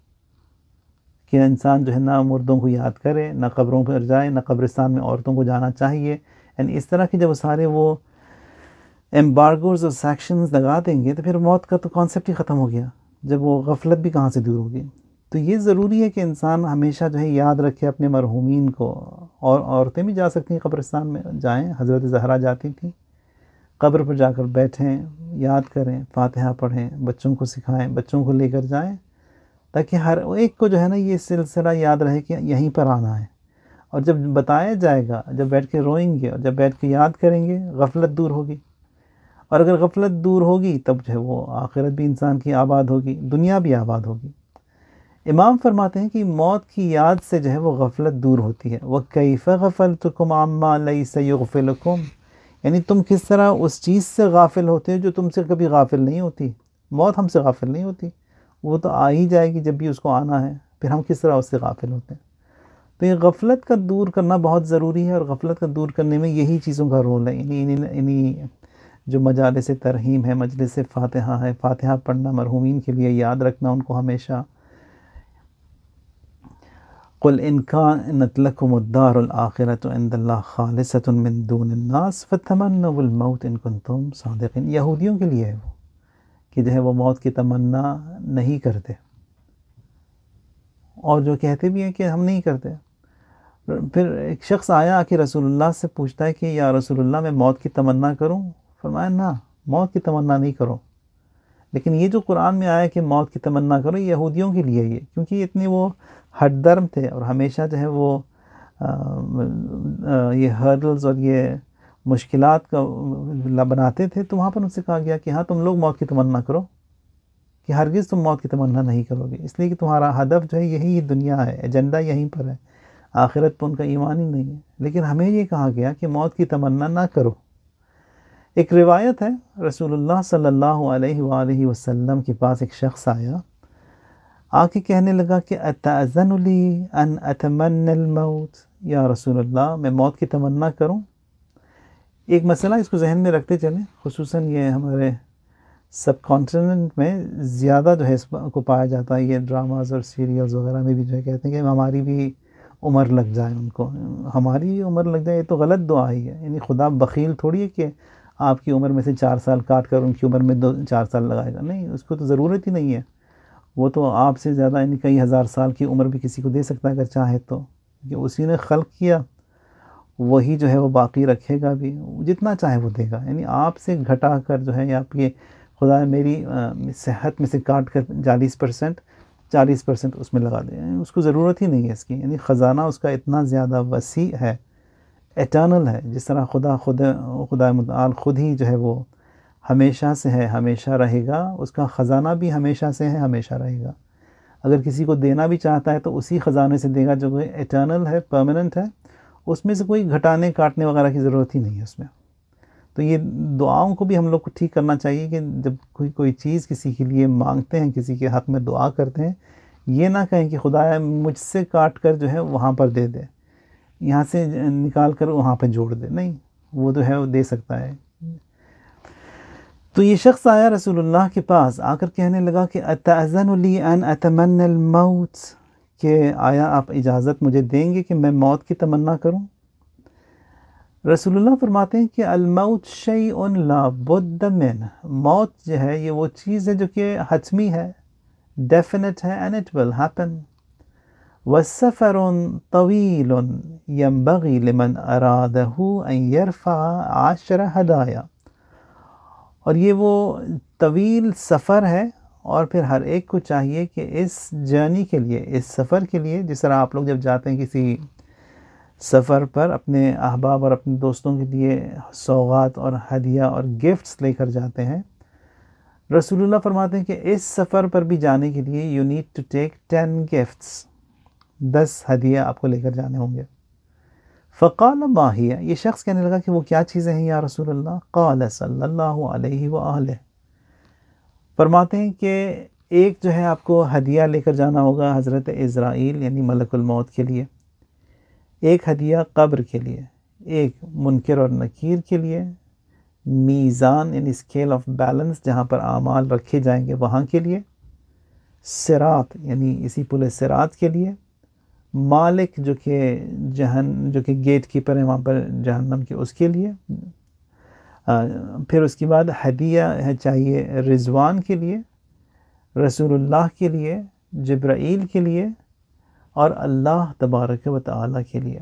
کہ انسان جو ہے نہ مردوں کو یاد کرے، نہ قبروں پر جائے، نہ قبرستان میں عورتوں کو جانا چاہیے، یعنی اس طرح کی جب وہ سارے وہ ایمبارگوز اور سیکشنز لگا دیں گے تو پھر موت کا تو کانسیپٹ ہی ختم ہو گیا، جب وہ غفلت بھی کہاں سے دور ہوگی۔ تو یہ ضروری ہے کہ انسان ہمیشہ جو ہے یاد رکھے اپنے مرحومین کو، اور عورتیں بھی جا سکتی ہیں قبرستان میں، جائیں، حضرت زہرا جاتی تھیں، قبر پر جا کر بیٹھیں، یاد کریں، فاتحہ پڑھیں، بچوں کو سکھائیں، بچوں کو لے کر جائیں، تاکہ ہر ایک کو جو ہے نا یہ سلسلہ یاد رہے کہ یہیں پر آنا ہے۔ اور جب بتایا جائے گا، جب بیٹھ کے روئیں گے اور جب بیٹھ کے یاد کریں گے، غفلت دور ہوگی، اور اگر غفلت دور ہوگی تب جو ہے وہ آخرت بھی انسان کی آباد ہوگی، دنیا بھی آباد ہوگی۔ امام فرماتے ہیں کہ موت کی یاد سے جو ہے وہ غفلت دور ہوتی ہے۔ وَكَيْفَ غَفَلْتُكُمْ عَمَّا لَيْسَ يُغْفِلُكُمْ، یعنی تم کس طرح اس چیز سے غافل ہوتے ہو جو تم سے کبھی غافل نہیں ہوتی۔ موت ہم سے غافل نہیں ہوتی، وہ تو آ ہی جائے گی جب بھی اس کو آنا ہے، پھر ہم کس طرح اس سے غافل ہوتے ہیں۔ تو یہ غفلت کا دور کرنا بہت ضروری ہے، اور غفلت کا دور کرنے میں یہی چیزوں کا رول ہے، انہی جو مجالس ترحیم ہے، مجلس فاتحہ ہے، فاتحہ پڑھنا، مرحومین کے لیے یاد رکھنا ان کو ہمیشہ. قل ان كانت لكم الدار الآخرة عند اللہ خالصة من دون الناس فتمنوا الموت ان کنتم صادقین. یہودیوں کے لیے ہے وہ کہ جو ہے وہ موت کی تمنا نہیں کرتے، اور جو کہتے بھی ہیں کہ ہم نہیں کرتے. پھر ایک شخص آیا آ کے رسول اللہ سے پوچھتا ہے کہ یا رسول اللہ میں موت کی تمنا کروں؟ فرمایا نہ، موت کی تمنا نہیں کرو. لیکن یہ جو قرآن میں آیا کہ موت کی تمنا کرو، یہ یہودیوں کے لیے، یہ کیونکہ یہ اتنے وہ ہٹ درم تھے، اور ہمیشہ جو ہے وہ یہ ہرڈلز اور یہ مشکلات کا بناتے تھے. تو وہاں پر ان سے کہا گیا کہ ہاں تم لوگ موت کی تمنا کرو، کہ ہرگز تم موت کی تمنا نہیں کرو گے، اس لیے کہ تمہارا ہدف جو ہے یہی دنیا ہے، ایجنڈا یہیں پر ہے، آخرت پہ ان کا ایمان ہی نہیں ہے. لیکن ہمیں یہ کہا گیا کہ موت کی تمنا نہ کرو. ایک روایت ہے، رسول اللہ صلی اللہ علیہ وآلہ وسلم کے پاس ایک شخص آیا، آ کے کہنے لگا کہ اتأذن لی ان اتمنى الموت، یا رسول اللہ میں موت کی تمنا کروں. ایک مسئلہ اس کو ذہن میں رکھتے چلیں، خصوصاً یہ ہمارے سب کانٹیننٹ میں زیادہ جو ہے اس کو پایا جاتا ہے، یہ ڈراماز اور سیریلز وغیرہ میں بھی جو ہے کہتے ہیں کہ ہماری بھی عمر لگ جائے، ان کو ہماری عمر لگ جائے. یہ تو غلط دعا ہی ہے، یعنی خدا بخیل تھوڑی ہے کہ آپ کی عمر میں سے 4 سال کاٹ کر ان کی عمر میں 4 سال لگائے گا. نہیں، اس کو تو ضرورت ہی نہیں ہے. وہ تو آپ سے زیادہ یعنی کئی ہزار سال کی عمر بھی کسی کو دے سکتا ہے اگر چاہے تو، کہ اسی نے خلق کیا، وہی جو ہے وہ باقی رکھے گا بھی، جتنا چاہے وہ دے گا. یعنی آپ سے گھٹا کر جو ہے، یا آپ یہ خدا میری صحت میں سے کاٹ کر 40% اس میں لگا دے، اس کو ضرورت ہی نہیں ہے اس کی. یعنی خزانہ اس کا اتنا زیادہ وسیع ہے، ایٹرنل ہے. جس طرح خدا متعال خود ہی جو ہے وہ ہمیشہ سے ہے، ہمیشہ رہے گا، اس کا خزانہ بھی ہمیشہ سے ہے، ہمیشہ رہے گا. اگر کسی کو دینا بھی چاہتا ہے تو اسی خزانے سے دے گا جو کہ ایٹرنل ہے، پرماننٹ ہے. اس میں سے کوئی گھٹانے کاٹنے وغیرہ کی ضرورت ہی نہیں ہے اس میں. تو یہ دعاؤں کو بھی ہم لوگ کو ٹھیک کرنا چاہیے کہ جب کوئی چیز کسی کے لیے مانگتے ہیں، کسی کے حق میں دعا کرتے ہیں، یہ نہ کہیں کہ خدایا مجھ سے کاٹ کر جو ہے وہاں پر دے دے، یہاں سے نکال کر وہاں پہ جوڑ دے. نہیں، وہ جو ہے وہ دے سکتا ہے. تو یہ شخص آیا رسول اللہ کے پاس، آ کر کہنے لگا کہ اتأذن لی ان اتمنى الموت، کہ آیا آپ اجازت مجھے دیں گے کہ میں موت کی تمنا کروں؟ رسول اللہ فرماتے ہیں کہ الموت شیء لا بد منہ، موت جو ہے یہ وہ چیز ہے جو کہ حتمی ہے، ڈیفینٹ ہے، and it will happen. والسفر طویل ينبغي لمن ارادہ ان يرفع 10 ہدایا، اور یہ وہ طویل سفر ہے، اور پھر ہر ایک کو چاہیے کہ اس جرنی کے لیے، اس سفر کے لیے، جس طرح آپ لوگ جب جاتے ہیں کسی سفر پر، اپنے احباب اور اپنے دوستوں کے لیے سوغات اور ہدیہ اور گفٹس لے کر جاتے ہیں، رسول اللہ فرماتے ہیں کہ اس سفر پر بھی جانے کے لیے you need to take 10 gifts, 10 ہدیہ آپ کو لے کر جانے ہوں گے. فقال ما ہی، یہ شخص کہنے لگا کہ وہ کیا چیزیں ہیں یا رسول اللہ؟ قال صلی اللہ علیہ وآلہ، فرماتے ہیں کہ ایک جو ہے آپ کو ہدیہ لے کر جانا ہوگا حضرت عزرائیل یعنی ملک الموت کے لیے، ایک ہدیہ قبر کے لیے، ایک منکر اور نکیر کے لیے، میزان یعنی اسکیل آف بیلنس جہاں پر اعمال رکھے جائیں گے وہاں کے لیے، صراط یعنی اسی پل صراط کے لیے، مالک جو کہ گیٹ کیپر ہے وہاں پر جہنم کے، اس کے لیے. پھر اس کے بعد ہدیہ ہے چاہیے رضوان کے لیے، رسول اللہ کے لیے، جبرائیل کے لیے، اور اللہ تبارک و تعالیٰ کے لیے.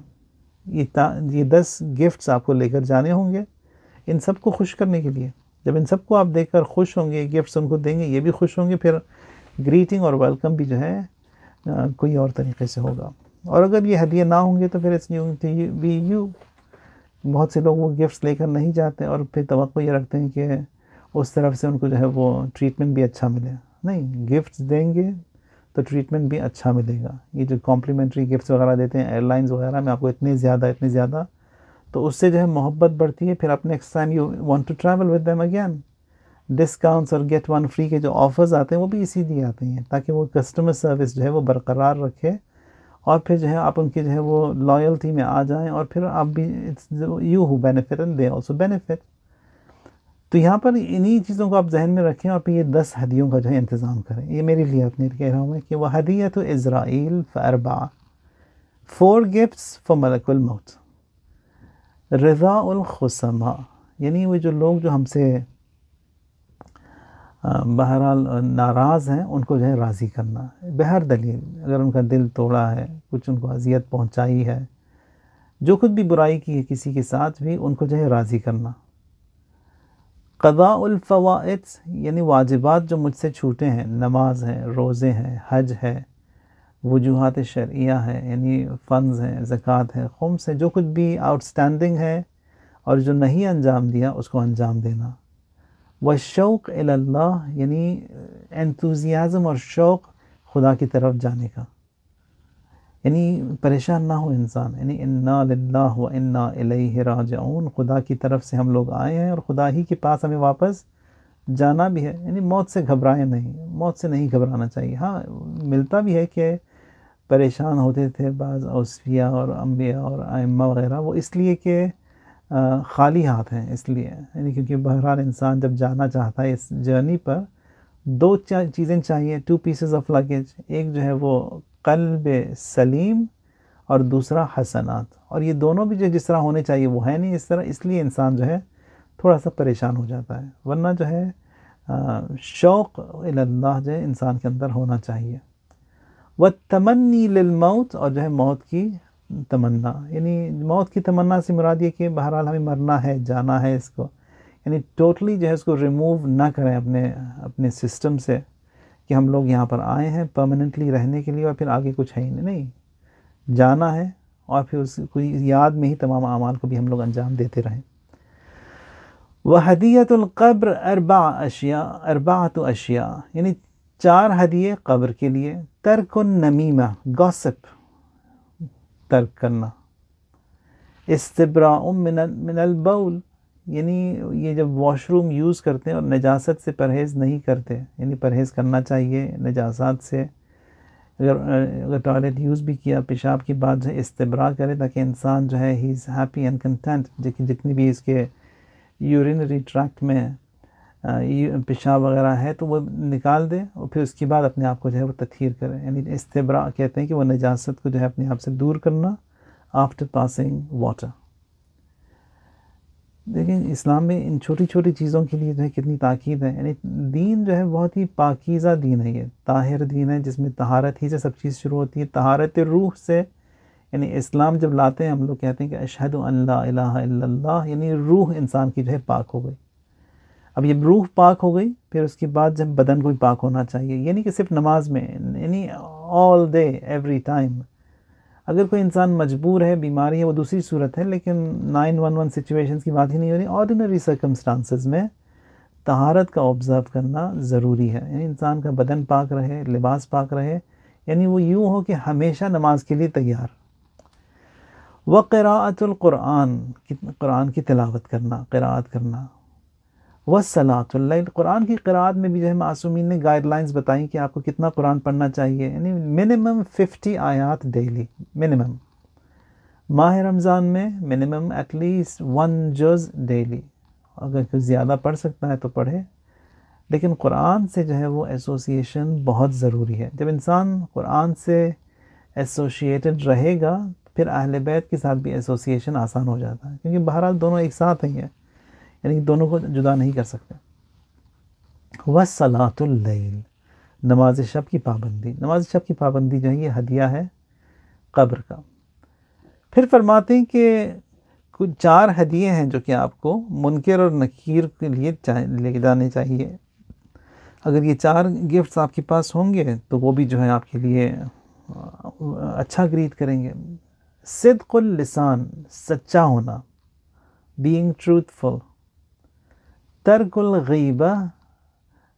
یہ 10 گفٹس آپ کو لے کر جانے ہوں گے ان سب کو خوش کرنے کے لیے. جب ان سب کو آپ دیکھ کر خوش ہوں گے، گفٹس ان کو دیں گے، یہ بھی خوش ہوں گے، پھر گریٹنگ اور ویلکم بھی جو ہے کوئی اور طریقے سے ہوگا. اور اگر یہ ہدیہ نہ ہوں گے تو پھر اٹس بی یو. بہت سے لوگ وہ گفٹس لے کر نہیں جاتے اور پھر توقع یہ رکھتے ہیں کہ اس طرف سے ان کو جو ہے وہ ٹریٹمنٹ بھی اچھا ملے. نہیں، گفٹس دیں گے تو ٹریٹمنٹ بھی اچھا ملے گا. یہ جو کمپلیمنٹری گفٹس وغیرہ دیتے ہیں ایئر لائنز وغیرہ میں آپ کو اتنے زیادہ، تو اس سے جو ہے محبت بڑھتی ہے. پھر اپنے next time you want to travel with them again. Discounts اور گیٹ ون فری کے جو آفرز آتے ہیں وہ بھی اسی لیے آتے ہیں تاکہ وہ کسٹمر سروس جو ہے وہ برقرار رکھے اور پھر جو ہے آپ ان کی جو ہے وہ لائلٹی میں آ جائیں، اور پھر آپ بھی you who benefit and they also benefit. تو یہاں پر انہی چیزوں کو آپ ذہن میں رکھیں، اور پھر یہ 10 ہدیوں کا جو ہے انتظام کریں. یہ میرے لیے اپنے کہہ رہا ہوں میں کہ وہ ہدیۃ اسرائیل فاربع، 4 gifts for ملک الموت. رضا الخصما، یعنی وہ جو لوگ جو ہم سے بہرحال ناراض ہیں ان کو جو ہے راضی کرنا بہر دلیل. اگر ان کا دل توڑا ہے، کچھ ان کو اذیت پہنچائی ہے، جو خود بھی برائی کی ہے کسی کے ساتھ بھی، ان کو جو ہے راضی کرنا. قضاء الفوائد، یعنی واجبات جو مجھ سے چھوٹے ہیں، نماز ہے، روزے ہیں، حج ہے، وجوہات شرعیہ ہے، یعنی فنز ہیں، زکوٰۃ ہے، خمس ہے، جو کچھ بھی آؤٹ اسٹینڈنگ ہے اور جو نہیں انجام دیا اس کو انجام دینا. والشوق الی اللہ، یعنی انتھوزیازم اور شوق خدا کی طرف جانے کا، یعنی پریشان نہ ہو انسان. یعنی انا للہ و انا الیہ راجعون، خدا کی طرف سے ہم لوگ آئے ہیں اور خدا ہی کے پاس ہمیں واپس جانا بھی ہے. یعنی موت سے گھبرائیں نہیں، موت سے نہیں گھبرانا چاہیے. ہاں ملتا بھی ہے کہ پریشان ہوتے تھے بعض اوصیاء اور انبیاء اور ائمہ وغیرہ، وہ اس لیے کہ خالی ہاتھ ہیں، اس لیے یعنی کیونکہ بہرحال انسان جب جانا چاہتا ہے اس جرنی پر 2 چیزیں چاہیے، 2 pieces آف لگیج. ایک جو ہے وہ قلب سلیم اور دوسرا حسنات، اور یہ دونوں بھی جو جس طرح ہونے چاہیے وہ ہے نہیں اس طرح، اس لیے انسان جو ہے تھوڑا سا پریشان ہو جاتا ہے. ورنہ جو ہے شوق الی اللہ جو ہے انسان کے اندر ہونا چاہیے. والتمنی للموت، اور جو ہے موت کی تمنا، یعنی موت کی تمنا سے مراد یہ کہ بہرحال ہمیں مرنا ہے، جانا ہے. اس کو یعنی ٹوٹلی جو ہے اس کو ریموو نہ کریں اپنے سسٹم سے کہ ہم لوگ یہاں پر آئے ہیں پرماننٹلی رہنے کے لیے اور پھر آگے کچھ ہے ہی نہیں. جانا ہے اور پھر اس کو یاد میں ہی تمام اعمال کو بھی ہم لوگ انجام دیتے رہیں. وہدیۃ القبر اربعۃ اشیاء، یعنی 4 ہدیے قبر کے لیے. ترک النمیمہ، گوسپ ترک کرنا. استبراء من البول، یعنی یہ جب واش روم یوز کرتے ہیں اور نجاست سے پرہیز نہیں کرتے، یعنی پرہیز کرنا چاہیے نجاسات سے. اگر ٹوائلٹ یوز بھی کیا، پیشاب کی بعد جو ہے استبراء کرے تاکہ انسان جو ہے he is happy and content. جتنی بھی اس کے یورینری ٹریکٹ میں پیشاب وغیرہ ہے تو وہ نکال دے، اور پھر اس کے بعد اپنے آپ کو جو ہے وہ تطہیر کرے. یعنی استبراء کہتے ہیں کہ وہ نجاست کو جو ہے اپنے آپ سے دور کرنا آفٹر پاسنگ واٹر. دیکھیں اسلام میں ان چھوٹی چھوٹی چیزوں کے لیے جو ہے کتنی تاکید ہے. یعنی دین جو ہے بہت ہی پاکیزہ دین ہے، یہ طاہر دین ہے جس میں طہارت ہی سے سب چیز شروع ہوتی ہے، طہارت روح سے. یعنی اسلام جب لاتے ہیں ہم لوگ کہتے ہیں کہ اشہد ان لا الہ الا اللہ، یعنی روح انسان کی جو ہے پاک ہو گئی. اب یہ روح پاک ہو گئی، پھر اس کے بعد جب بدن کو بھی پاک ہونا چاہیے. یعنی کہ صرف نماز میں، یعنی آل ڈے ایوری ٹائم. اگر کوئی انسان مجبور ہے، بیماری ہے، وہ دوسری صورت ہے، لیکن 911 سچویشنز کی بات ہی نہیں ہو رہی. آرڈینری سرکمسٹانسز میں طہارت کا آبزرو کرنا ضروری ہے. یعنی انسان کا بدن پاک رہے، لباس پاک رہے، یعنی وہ یوں ہو کہ ہمیشہ نماز کے لیے تیار. وقراءۃ القرآن، قرآن کی تلاوت کرنا، قراءت کرنا. وصلاۃ اللیل، قرآن کی قراءت میں بھی جو ہے معصومین نے گائیڈ لائنز بتائیں کہ آپ کو کتنا قرآن پڑھنا چاہیے. یعنی منیمم 50 آیات ڈیلی، منیمم. ماہ رمضان میں منیمم ایٹ لیسٹ 1 جز ڈیلی. اگر کوئی زیادہ پڑھ سکتا ہے تو پڑھے، لیکن قرآن سے جو ہے وہ ایسوسیشن بہت ضروری ہے. جب انسان قرآن سے ایسوسیٹڈ رہے گا پھر اہل بیت کے ساتھ بھی ایسوسیشن آسان ہو جاتا ہے، کیونکہ بہرحال دونوں ایک ساتھ ہی ہیں، یعنی دونوں کو جدا نہیں کر سکتے. وصلاۃ اللیل، نماز شب کی پابندی. نماز شب کی پابندی جو ہے یہ ہدیہ ہے قبر کا. پھر فرماتے ہیں کہ کچھ 4 ہدیے ہیں جو کہ آپ کو منکر اور نکیر کے لیے لے جانے چاہیے. اگر یہ 4 گفٹس آپ کے پاس ہوں گے تو وہ بھی جو ہے آپ کے لیے اچھا گریٹ کریں گے. صدق اللسان، سچا ہونا، being truthful. ترک الغیبہ،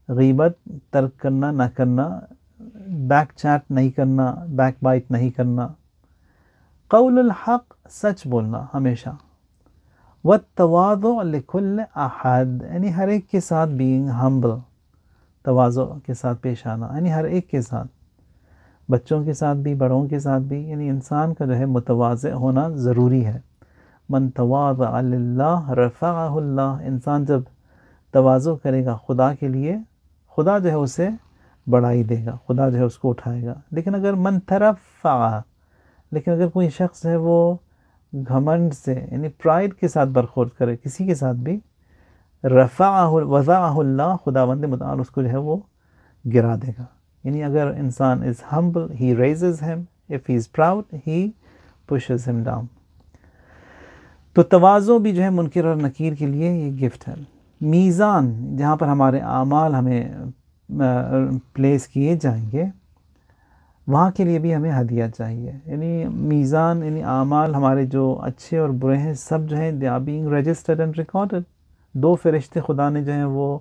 غیبت ترک کرنا، نہ کرنا. بیک چیٹ نہیں کرنا، بیک بائٹ نہیں کرنا. قول الحق، سچ بولنا ہمیشہ. والتواضع لکل احد، یعنی ہر ایک کے ساتھ being humble، تواضع کے ساتھ پیش آنا، یعنی ہر ایک کے ساتھ. بچوں کے ساتھ بھی، بڑوں کے ساتھ بھی، یعنی انسان کا جو ہے متواضع ہونا ضروری ہے. من تواضع للہ رفعہ اللہ. انسان جب تواضع کرے گا خدا کے لیے، خدا جو ہے اسے بڑھائی دے گا، خدا جو ہے اس کو اٹھائے گا. لیکن اگر من ترفع، لیکن اگر کوئی شخص ہے وہ گھمنڈ سے یعنی پرائڈ کے ساتھ برخورد کرے کسی کے ساتھ بھی، رفعہ وضعہ اللہ، خداوند متعال اس کو جو ہے وہ گرا دے گا. یعنی اگر انسان is humble he raises him, if he is proud he pushes him down. تو تواضع بھی جو ہے منکر اور نکیر کے لیے یہ گفٹ ہے. میزان جہاں پر ہمارے اعمال ہمیں پلیس کیے جائیں گے، وہاں کے لیے بھی ہمیں ہدیہ چاہیے. یعنی میزان یعنی اعمال ہمارے جو اچھے اور برے ہیں سب جو ہیں they are being registered and recorded. 2 فرشتے خدا نے جو ہیں وہ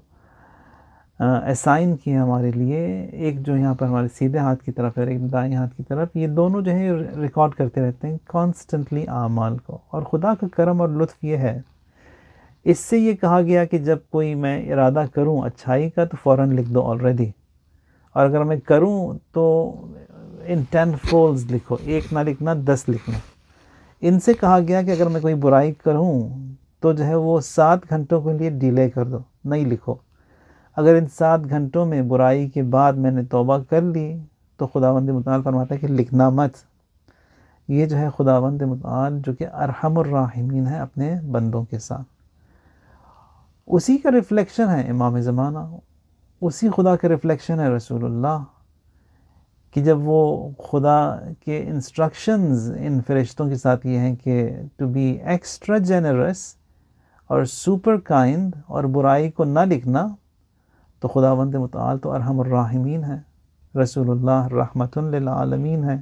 اسائن کیے ہمارے لیے، ایک جو یہاں پر ہمارے سیدھے ہاتھ کی طرف ہے، ایک دائیں ہاتھ کی طرف. یہ دونوں جو ہیں ریکارڈ کرتے رہتے ہیں کانسٹنٹلی اعمال کو. اور خدا کا کرم اور لطف یہ ہے، اس سے یہ کہا گیا کہ جب کوئی میں ارادہ کروں اچھائی کا تو فوراً لکھ دو آلریڈی، اور اگر میں کروں تو ان 10 فولز لکھو، 1 نہ لکھنا 10 لکھنا. ان سے کہا گیا کہ اگر میں کوئی برائی کروں تو جو ہے وہ 7 گھنٹوں کے لیے ڈیلے کر دو، نہیں لکھو. اگر ان 7 گھنٹوں میں برائی کے بعد میں نے توبہ کر لی تو خداوند متعال فرماتا ہے کہ لکھنا مت. یہ جو ہے خداوند متعال جو کہ ارحم الراحمین ہے اپنے بندوں کے ساتھ، اسی کا ریفلیکشن ہے امام زمانہ، اسی خدا کا ریفلیکشن ہے رسول اللہ، کہ جب وہ خدا کے انسٹرکشنز ان فرشتوں کے ساتھ یہ ہیں کہ ٹو بی ایکسٹرا جنرس اور سپر کائنڈ اور برائی کو نہ لکھنا، تو خداوند متعال تو ارحم الراحمین ہے، رسول اللہ رحمت للعالمین ہے،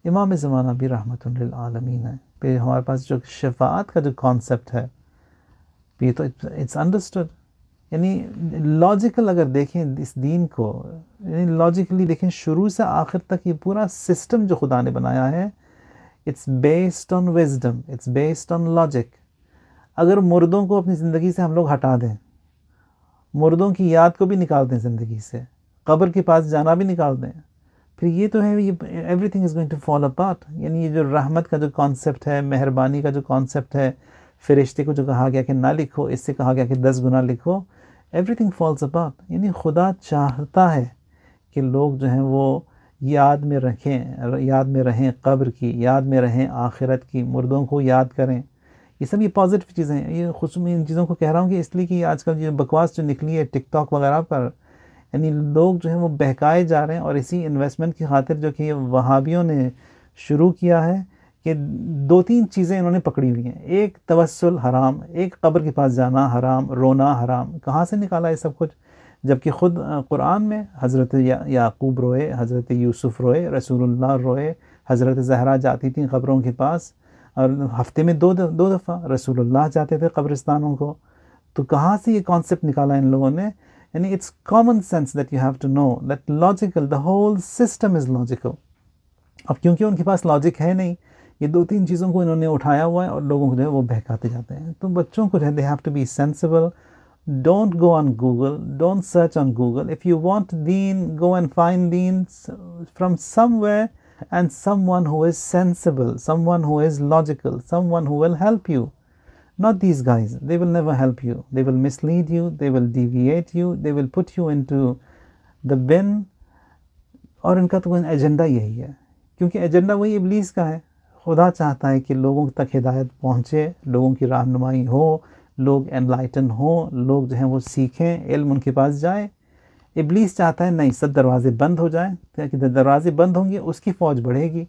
امام زمانہ بھی رحمت للعالمین ہے. پھر ہمارے پاس جو شفاعت کا جو کانسیپٹ ہے یہ تو اٹس انڈرسٹوڈ. یعنی لاجیکل اگر دیکھیں اس دین کو، یعنی لاجیکلی دیکھیں شروع سے آخر تک یہ پورا سسٹم جو خدا نے بنایا ہے it's based on wisdom, it's based on logic. اگر مردوں کو اپنی زندگی سے ہم لوگ ہٹا دیں، مردوں کی یاد کو بھی نکال دیں زندگی سے، قبر کے پاس جانا بھی نکال دیں، پھر یہ تو ہے everything is going to fall apart. یعنی یہ جو رحمت کا جو کانسیپٹ ہے، مہربانی کا جو کانسیپٹ ہے، فرشتے کو جو کہا گیا کہ نہ لکھو، اس سے کہا گیا کہ 10 گنا لکھو، ایوری تھنگ فالز اپارٹ. یعنی خدا چاہتا ہے کہ لوگ جو ہیں وہ یاد میں رہیں قبر کی، یاد میں رہیں آخرت کی، مردوں کو یاد کریں. یہ سب یہ پازیٹیو چیزیں ہیں. یہ خصوصاً میں ان چیزوں کو کہہ رہا ہوں کہ اس لیے کہ آج کل یہ بکواس جو نکلی ہے ٹک ٹاک وغیرہ پر، یعنی لوگ جو ہیں وہ بہکائے جا رہے ہیں، اور اسی انویسٹمنٹ کی خاطر جو کہ وہابیوں نے شروع کیا ہے کہ 2-3 چیزیں انہوں نے پکڑی ہوئی ہیں. ایک توسل حرام، ایک قبر کے پاس جانا حرام، رونا حرام. کہاں سے نکالا یہ سب کچھ؟ جبکہ خود قرآن میں حضرت یعقوب روئے، حضرت یوسف روئے، رسول اللہ روئے، حضرت زہرا جاتی تھیں قبروں کے پاس، اور ہفتے میں 2 دفعہ رسول اللہ جاتے تھے قبرستانوں کو. تو کہاں سے یہ کانسیپٹ نکالا ان لوگوں نے؟ یعنی it's common sense that you have to know that logical, the whole system is logical. اب کیونکہ ان کے پاس لاجک ہے نہیں، یہ 2-3 چیزوں کو انہوں نے اٹھایا ہوا ہے اور لوگوں کو جو ہے وہ بہکاتے جاتے ہیں. تو بچوں کو جو ہے they have to be sensible. Don't go on Google, don't search on Google. If you want deen, go and find deen from somewhere and someone who is sensible, someone who is logical, someone who will help you. Not these guys. They will never help you. They will mislead you, they will deviate you, they will put you into the bin. اور ان کا تو agenda یہی ہے، کیونکہ agenda وہی ابلیس کا ہے. خدا چاہتا ہے کہ لوگوں تک ہدایت پہنچے، لوگوں کی رہنمائی ہو، لوگ انلائٹن ہوں، لوگ جو ہیں وہ سیکھیں، علم ان کے پاس جائے. ابلیس چاہتا ہے نہیں، سب دروازے بند ہو جائیں، تاکہ دروازے بند ہوں گے اس کی فوج بڑھے گی،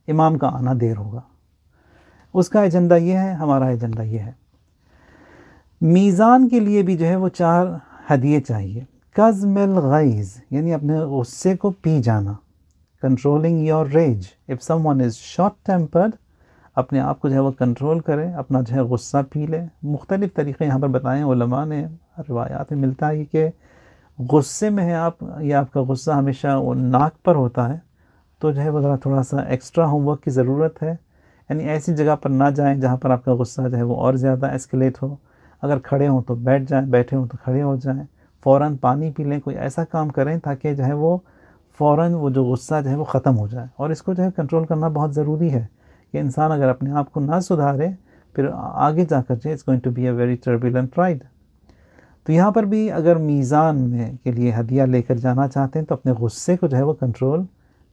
امام کا آنا دیر ہوگا. اس کا ایجنڈا یہ ہے، ہمارا ایجنڈا یہ ہے. میزان کے لیے بھی جو ہے وہ 4 ہدیے چاہیے. کظم الغیظ یعنی اپنے غصے کو پی جانا، controlling your raise. If some one is short tempered, اپنے آپ کو جو ہے وہ کنٹرول کرے، اپنا جو ہے غصہ پی لے. مختلف طریقے یہاں پر بتائیں علماء نے، روایات میں ملتا ہے کہ غصے میں ہے آپ، یا آپ کا غصہ ہمیشہ وہ ناک پر ہوتا ہے، تو جو ہے وہ تھوڑا سا ایکسٹرا ہوم ورک کی ضرورت ہے. یعنی ایسی جگہ پر نہ جائیں جہاں پر آپ کا غصہ جو ہے وہ اور زیادہ ایسکلیٹ ہو. اگر کھڑے ہوں تو بیٹھ جائیں، بیٹھے ہوں تو کھڑے ہو جائیں. فوراً پانی پی لیں، کوئی ایسا کام کریں تاکہ جو ہے وہ فوراً وہ جو غصہ جو ہے وہ ختم ہو جائے. اور اس کو جو ہے کنٹرول کرنا بہت ضروری ہے کہ انسان اگر اپنے آپ کو نہ سدھارے پھر آگے جا کر جو it's going to be a very turbulent ride. تو یہاں پر بھی اگر میزان میں کے لیے ہدیہ لے کر جانا چاہتے ہیں تو اپنے غصے کو جو ہے وہ کنٹرول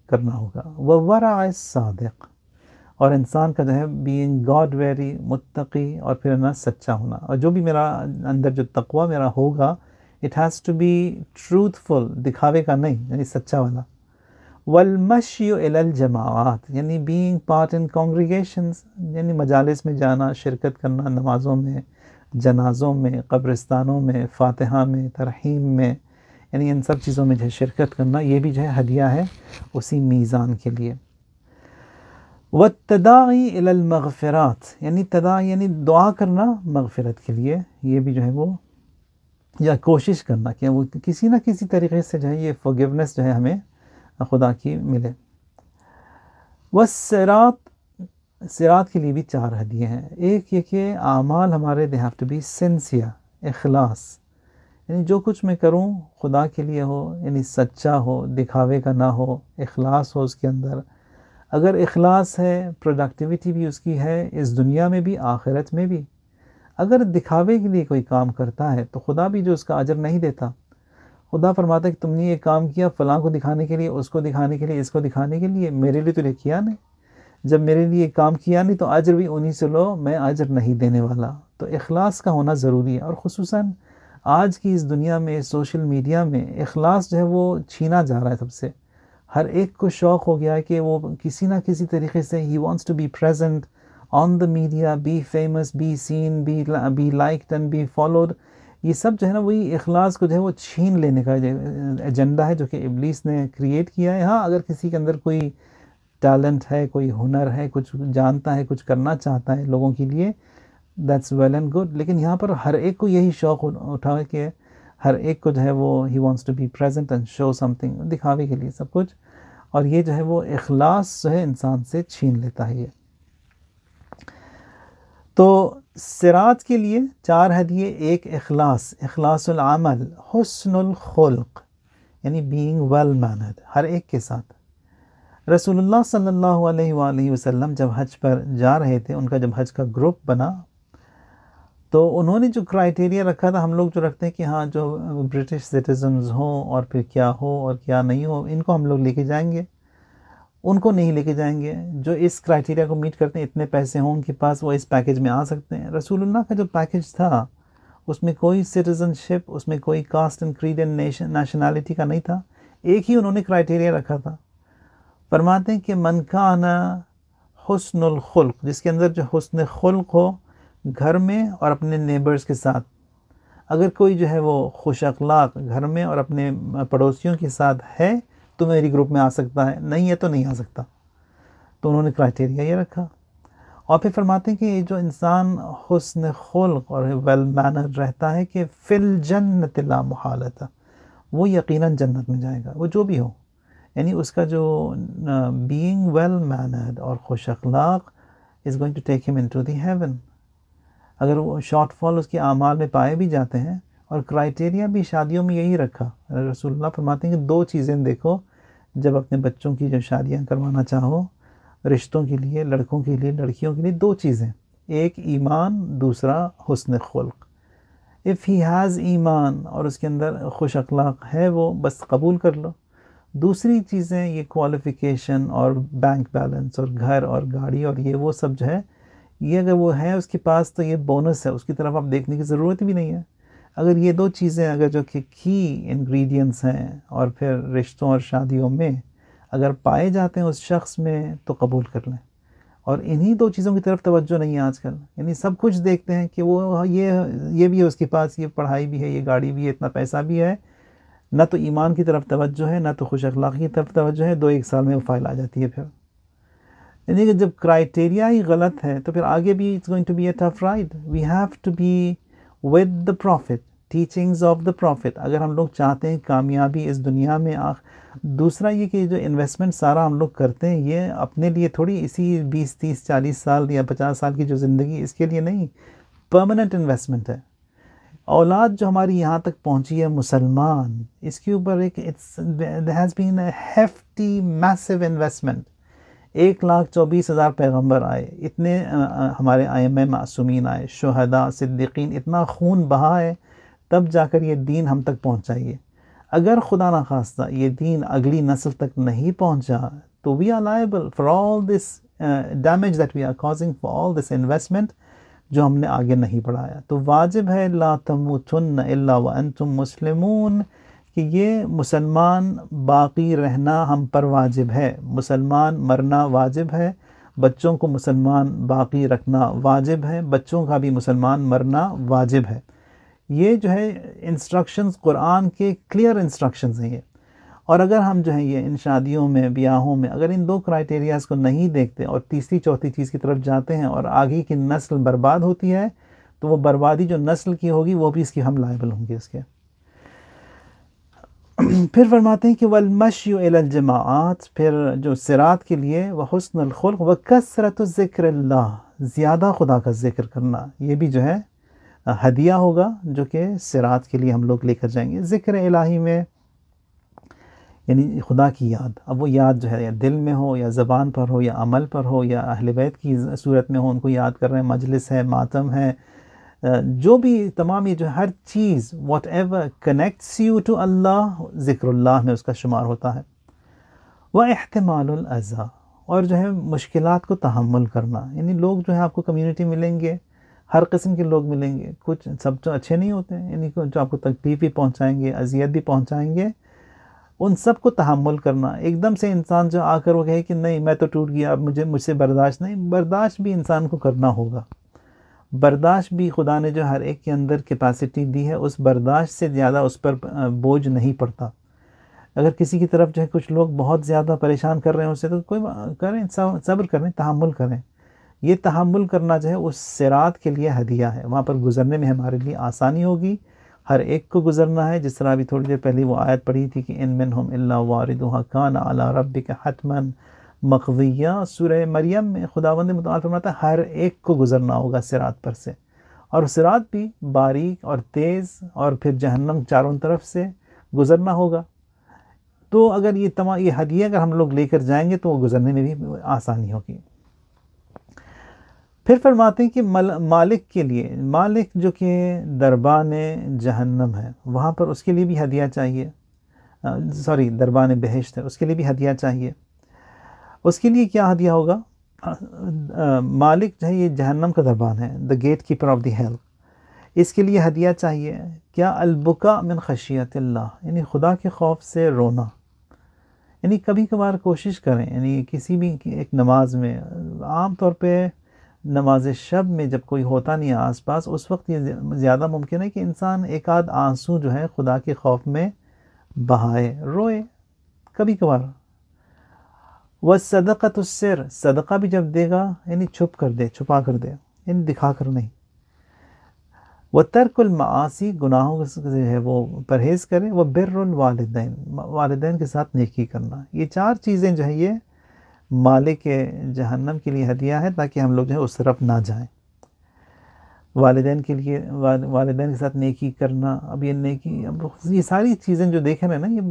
کرنا ہوگا. وَوَرَعَ الصَّادِقِ، اور انسان کا جو ہے بینگ گاڈ ویری، متقی، اور پھر نا سچا ہونا. اور جو بھی میرا اندر جو تقوی میرا ہوگا it has to be truthful, دکھاوے کا نہیں، یعنی سچا والا. وَالْمَشْيُ إِلَى الْجَمَاعَات، یعنی بینگ پارٹ ان کانگریگیشنز، یعنی مجالس میں جانا، شرکت کرنا، نمازوں میں، جنازوں میں، قبرستانوں میں، فاتحہ میں، ترحیم میں، یعنی ان سب چیزوں میں جو ہے شرکت کرنا، یہ بھی جو ہے ہدیہ ہے اسی میزان کے لیے. وَالتَّدَاعِي إِلَى الْمَغْفِرَاتِ، یعنی تداعی یعنی دعا کرنا مغفرت کے لیے، یہ بھی جو ہے وہ یا کوشش کرنا کہ وہ کسی نہ کسی طریقے سے جو ہے یہ forgiveness جو ہے ہمیں خدا کی ملے. والصراط، صراط کے لیے بھی 4 ہدیے ہیں. ایک یہ کہ اعمال ہمارے they have to be sincere، اخلاص، یعنی جو کچھ میں کروں خدا کے لیے ہو، یعنی سچا ہو، دکھاوے کا نہ ہو، اخلاص ہو اس کے اندر. اگر اخلاص ہے پروڈکٹیوٹی بھی اس کی ہے اس دنیا میں بھی آخرت میں بھی. اگر دکھاوے کے لیے کوئی کام کرتا ہے تو خدا بھی جو اس کا اجر نہیں دیتا. خدا فرماتا ہے کہ تم نے یہ کام کیا فلاں کو دکھانے کے لیے، اس کو دکھانے کے لیے، اس کو دکھانے کے لیے، میرے لیے تو نے کیا نہیں. جب میرے لیے کام کیا نہیں تو اجر بھی انہی سے لو، میں اجر نہیں دینے والا. تو اخلاص کا ہونا ضروری ہے. اور خصوصاً آج کی اس دنیا میں سوشل میڈیا میں اخلاص جو ہے وہ چھینا جا رہا ہے سب سے. ہر ایک کو شوق ہو گیا ہے کہ وہ کسی نہ کسی طریقے سے ہی wants to be present on the media, be famous, be seen, be liked and be followed. یہ سب جو ہے نا وہی اخلاص کو جو ہے وہ چھین لینے کا ایجنڈا ہے جو کہ ابلیس نے کریٹ کیا ہے. ہاں اگر کسی کے اندر کوئی ٹیلنٹ ہے، کوئی ہنر ہے، کچھ جانتا ہے، کچھ کرنا چاہتا ہے لوگوں کے لیے، دیٹس ویل اینڈ گڈ. لیکن یہاں پر ہر ایک کو یہی شوق اٹھا کہ ہر ایک کو جو ہے وہ he wants to be present and show something, دکھاوے کے لیے سب کچھ. اور یہ جو ہے وہ اخلاص جو ہے انسان سے چھین لیتا ہے. یہ تو صراط کے لیے 4 ہدیے. ایک اخلاص، اخلاص العمل، حسن الخلق، یعنی بینگ ویل مینرڈ ہر ایک کے ساتھ. رسول اللہ صلی اللہ علیہ وآلہ وسلم جب حج پر جا رہے تھے، ان کا جب حج کا گروپ بنا تو انہوں نے جو کرائیٹیریا رکھا تھا، ہم لوگ جو رکھتے ہیں کہ ہاں جو برٹش سٹیزنز ہوں اور پھر کیا ہو اور کیا نہیں ہو ان کو ہم لوگ لے کے جائیں گے، ان کو نہیں لے کے جائیں گے. جو اس کرائیٹیریا کو میٹ کرتے ہیں، اتنے پیسے ہوں ان کے پاس، وہ اس پیکیج میں آ سکتے ہیں. رسول اللہ کا جو پیکیج تھا اس میں کوئی سٹیزن شپ، اس میں کوئی caste and creed and nationality کا نہیں تھا. ایک ہی انہوں نے کرائیٹیریا رکھا تھا. فرماتے ہیں کہ من کان حسن الخلق، جس کے اندر جو حسن خلق ہو گھر میں اور اپنے نیبرز کے ساتھ. اگر کوئی جو ہے وہ خوش اخلاق گھر میں اور اپنے پڑوسیوں کے ساتھ ہے تو میری گروپ میں آ سکتا ہے، نہیں ہے تو نہیں آ سکتا. تو انہوں نے کرائیٹیریا یہ رکھا. اور پھر فرماتے ہیں کہ جو انسان حسن خلق اور ویل مینر رہتا ہے کہ فی الجنت لا محالۃ، وہ یقیناً جنت میں جائے گا، وہ جو بھی ہو. یعنی اس کا جو بینگ ویل مینرڈ اور خوش اخلاق از گوئنگ ٹو ٹیک ہم انٹو دی ہیون. اگر وہ شارٹ فال اس کے اعمال میں پائے بھی جاتے ہیں. اور کرائیٹیریا بھی شادیوں میں یہی رکھا. رسول اللہ فرماتے ہیں کہ 2 چیزیں دیکھو جب اپنے بچوں کی جو شادیاں کروانا چاہو، رشتوں کے لیے، لڑکوں کے لیے، لڑکیوں کے لیے 2 چیزیں، ایک ایمان، دوسرا حسن خلق. اف ہی ہیز ایمان اور اس کے اندر خوش اخلاق ہے وہ بس قبول کر لو. دوسری چیزیں یہ کوالیفیکیشن اور بینک بیلنس اور گھر اور گاڑی اور یہ وہ سب جو ہے، یہ اگر وہ ہے اس کے پاس تو یہ بونس ہے، اس کی طرف آپ دیکھنے کی ضرورت بھی نہیں ہے. اگر یہ 2 چیزیں اگر جو کہ کی انگریڈینٹس ہیں اور پھر رشتوں اور شادیوں میں اگر پائے جاتے ہیں اس شخص میں تو قبول کر لیں. اور انہی 2 چیزوں کی طرف توجہ نہیں ہے آج کل. یعنی سب کچھ دیکھتے ہیں کہ وہ یہ بھی ہے اس کے پاس، یہ پڑھائی بھی ہے، یہ گاڑی بھی ہے، اتنا پیسہ بھی ہے. نہ تو ایمان کی طرف توجہ ہے، نہ تو خوش اخلاقی کی طرف توجہ ہے. 2-1 سال میں وہ فائل آ جاتی ہے. پھر یعنی کہ جب کرائیٹیریا ہی غلط ہے تو پھر آگے بھی it's going to be a tough ride. We have to be with the prophet, teachings of the prophet. اگر ہم لوگ چاہتے ہیں کامیابی اس دنیا میں. دوسرا یہ کہ جو انویسٹمنٹ سارا ہم لوگ کرتے ہیں یہ اپنے لیے تھوڑی اسی 20-30-40 سال یا 50 سال کی جو زندگی اس کے لیے نہیں، پرماننٹ انویسٹمنٹ ہے. اولاد جو ہماری یہاں تک پہنچی ہے مسلمان، اس کے اوپر ایک there has been a hefty massive investment. 1,24,000 پیغمبر آئے، اتنے ہمارے ائمہ معصومین آئے، شہداء، صدیقین، اتنا خون بہا ہے، تب جا کر یہ دین ہم تک پہنچائیے. اگر خدا نخواستہ یہ دین اگلی نسل تک نہیں پہنچا تو we are liable for all this damage that we are causing, for all this investment جو ہم نے آگے نہیں بڑھایا. تو واجب ہے لا تموتن الا وانتم مسلمون، کہ یہ مسلمان باقی رہنا ہم پر واجب ہے، مسلمان مرنا واجب ہے، بچوں کو مسلمان باقی رکھنا واجب ہے، بچوں کا بھی مسلمان مرنا واجب ہے. یہ جو ہے انسٹرکشنز قرآن کے کلیئر انسٹرکشنز ہیں یہ. اور اگر ہم جو ہے یہ ان شادیوں میں بیاہوں میں اگر ان 2 کرائٹیریاز کو نہیں دیکھتے اور تیسری چوتھی چیز کی طرف جاتے ہیں اور آگے کی نسل برباد ہوتی ہے، تو وہ بربادی جو نسل کی ہوگی وہ بھی اس کی ہم لائبل ہوں گے اس کے. پھر فرماتے ہیں کہ والمشی الی الجماعات، پھر جو صراط کے لیے وحسن الخلق وکثرت ذکر اللہ، زیادہ خدا کا ذکر کرنا، یہ بھی جو ہے ہدیہ ہوگا جو کہ صراط کے لیے ہم لوگ لے کر جائیں گے. ذکر الہی میں یعنی خدا کی یاد. اب وہ یاد جو ہے یا دل میں ہو یا زبان پر ہو یا عمل پر ہو یا اہل بیت کی صورت میں ہو، ان کو یاد کر رہے ہیں، مجلس ہے، ماتم ہے، جو بھی تمام یہ جو ہر چیز whatever connects you to Allah, ذکر اللہ میں اس کا شمار ہوتا ہے. واحتمال الاذی، اور جو ہے مشکلات کو تحمل کرنا. یعنی لوگ جو ہے آپ کو کمیونٹی ملیں گے، ہر قسم کے لوگ ملیں گے، کچھ سب تو اچھے نہیں ہوتے ہیں، یعنی جو آپ کو تکلیف بھی پہنچائیں گے، اذیت بھی پہنچائیں گے، ان سب کو تحمل کرنا. ایک دم سے انسان جو آ کر وہ کہے کہ نہیں میں تو ٹوٹ گیا، اب مجھ سے برداشت نہیں، برداشت بھی انسان کو کرنا ہوگا. برداشت بھی خدا نے جو ہر ایک کے اندر کیپیسٹی دی ہے، اس برداشت سے زیادہ اس پر بوجھ نہیں پڑتا. اگر کسی کی طرف جو ہے کچھ لوگ بہت زیادہ پریشان کر رہے ہیں اسے، تو کوئی کریں، صبر کریں، تحمل کریں. یہ تحمل کرنا جو ہے اس صراط کے لیے ہدیہ ہے، وہاں پر گزرنے میں ہمارے لیے آسانی ہوگی. ہر ایک کو گزرنا ہے، جس طرح ابھی تھوڑی دیر پہلے وہ آیت پڑھی تھی کہ ان منہم الا واردھا کان علی ربک حتما مقضیہ. سورہ مریم میں خداوند متعال فرماتا ہے ہر ایک کو گزرنا ہوگا صراط پر سے، اور صراط بھی باریک اور تیز، اور پھر جہنم چاروں طرف سے گزرنا ہوگا. تو اگر یہ تمام یہ ہدیہ اگر ہم لوگ لے کر جائیں گے تو وہ گزرنے میں بھی آسانی ہوگی. پھر فرماتے ہیں کہ مالک کے لیے، مالک جو کہ دربان جہنم ہے وہاں پر اس کے لیے بھی ہدیہ چاہیے، دربان بہشت ہے اس کے لیے بھی ہدیہ چاہیے. اس کے لیے کیا ہدیہ ہوگا؟ مالک جو ہے یہ جہنم کا دربان ہے، the gatekeeper of the hell, اس کے لیے ہدیہ چاہیے. کیا؟ البکا من خشیت اللہ، یعنی خدا کے خوف سے رونا. یعنی کبھی کبھار کوشش کریں، یعنی کسی بھی ایک نماز میں، عام طور پہ نماز شب میں جب کوئی ہوتا نہیں ہے آس پاس، اس وقت یہ زیادہ ممکن ہے کہ انسان ایک آدھ آنسو جو ہے خدا کے خوف میں بہائے، روئے کبھی کبھار. وَالصَّدَقَةُ السِّرْ، صدقہ بھی جب دے گا یعنی چھپ کر دے، چھپا کر دے، یعنی دکھا کر نہیں. وَتَرْكُ الْمَعَاصِي، گناہوں سے جو ہے وہ پرہیز کرے. وَبِرُّ الْوَالِدَيْن، والدین کے ساتھ نیکی کرنا. یہ 4 چیزیں جو ہے یہ مالک جہنم کے لیے ہدیہ ہے، تاکہ ہم لوگ جو ہے اس طرف نہ جائیں. والدین کے لیے، والدین کے ساتھ نیکی کرنا. اب یہ نیکی، اب یہ ساری چیزیں جو دیکھ رہے ہیں نا، یہ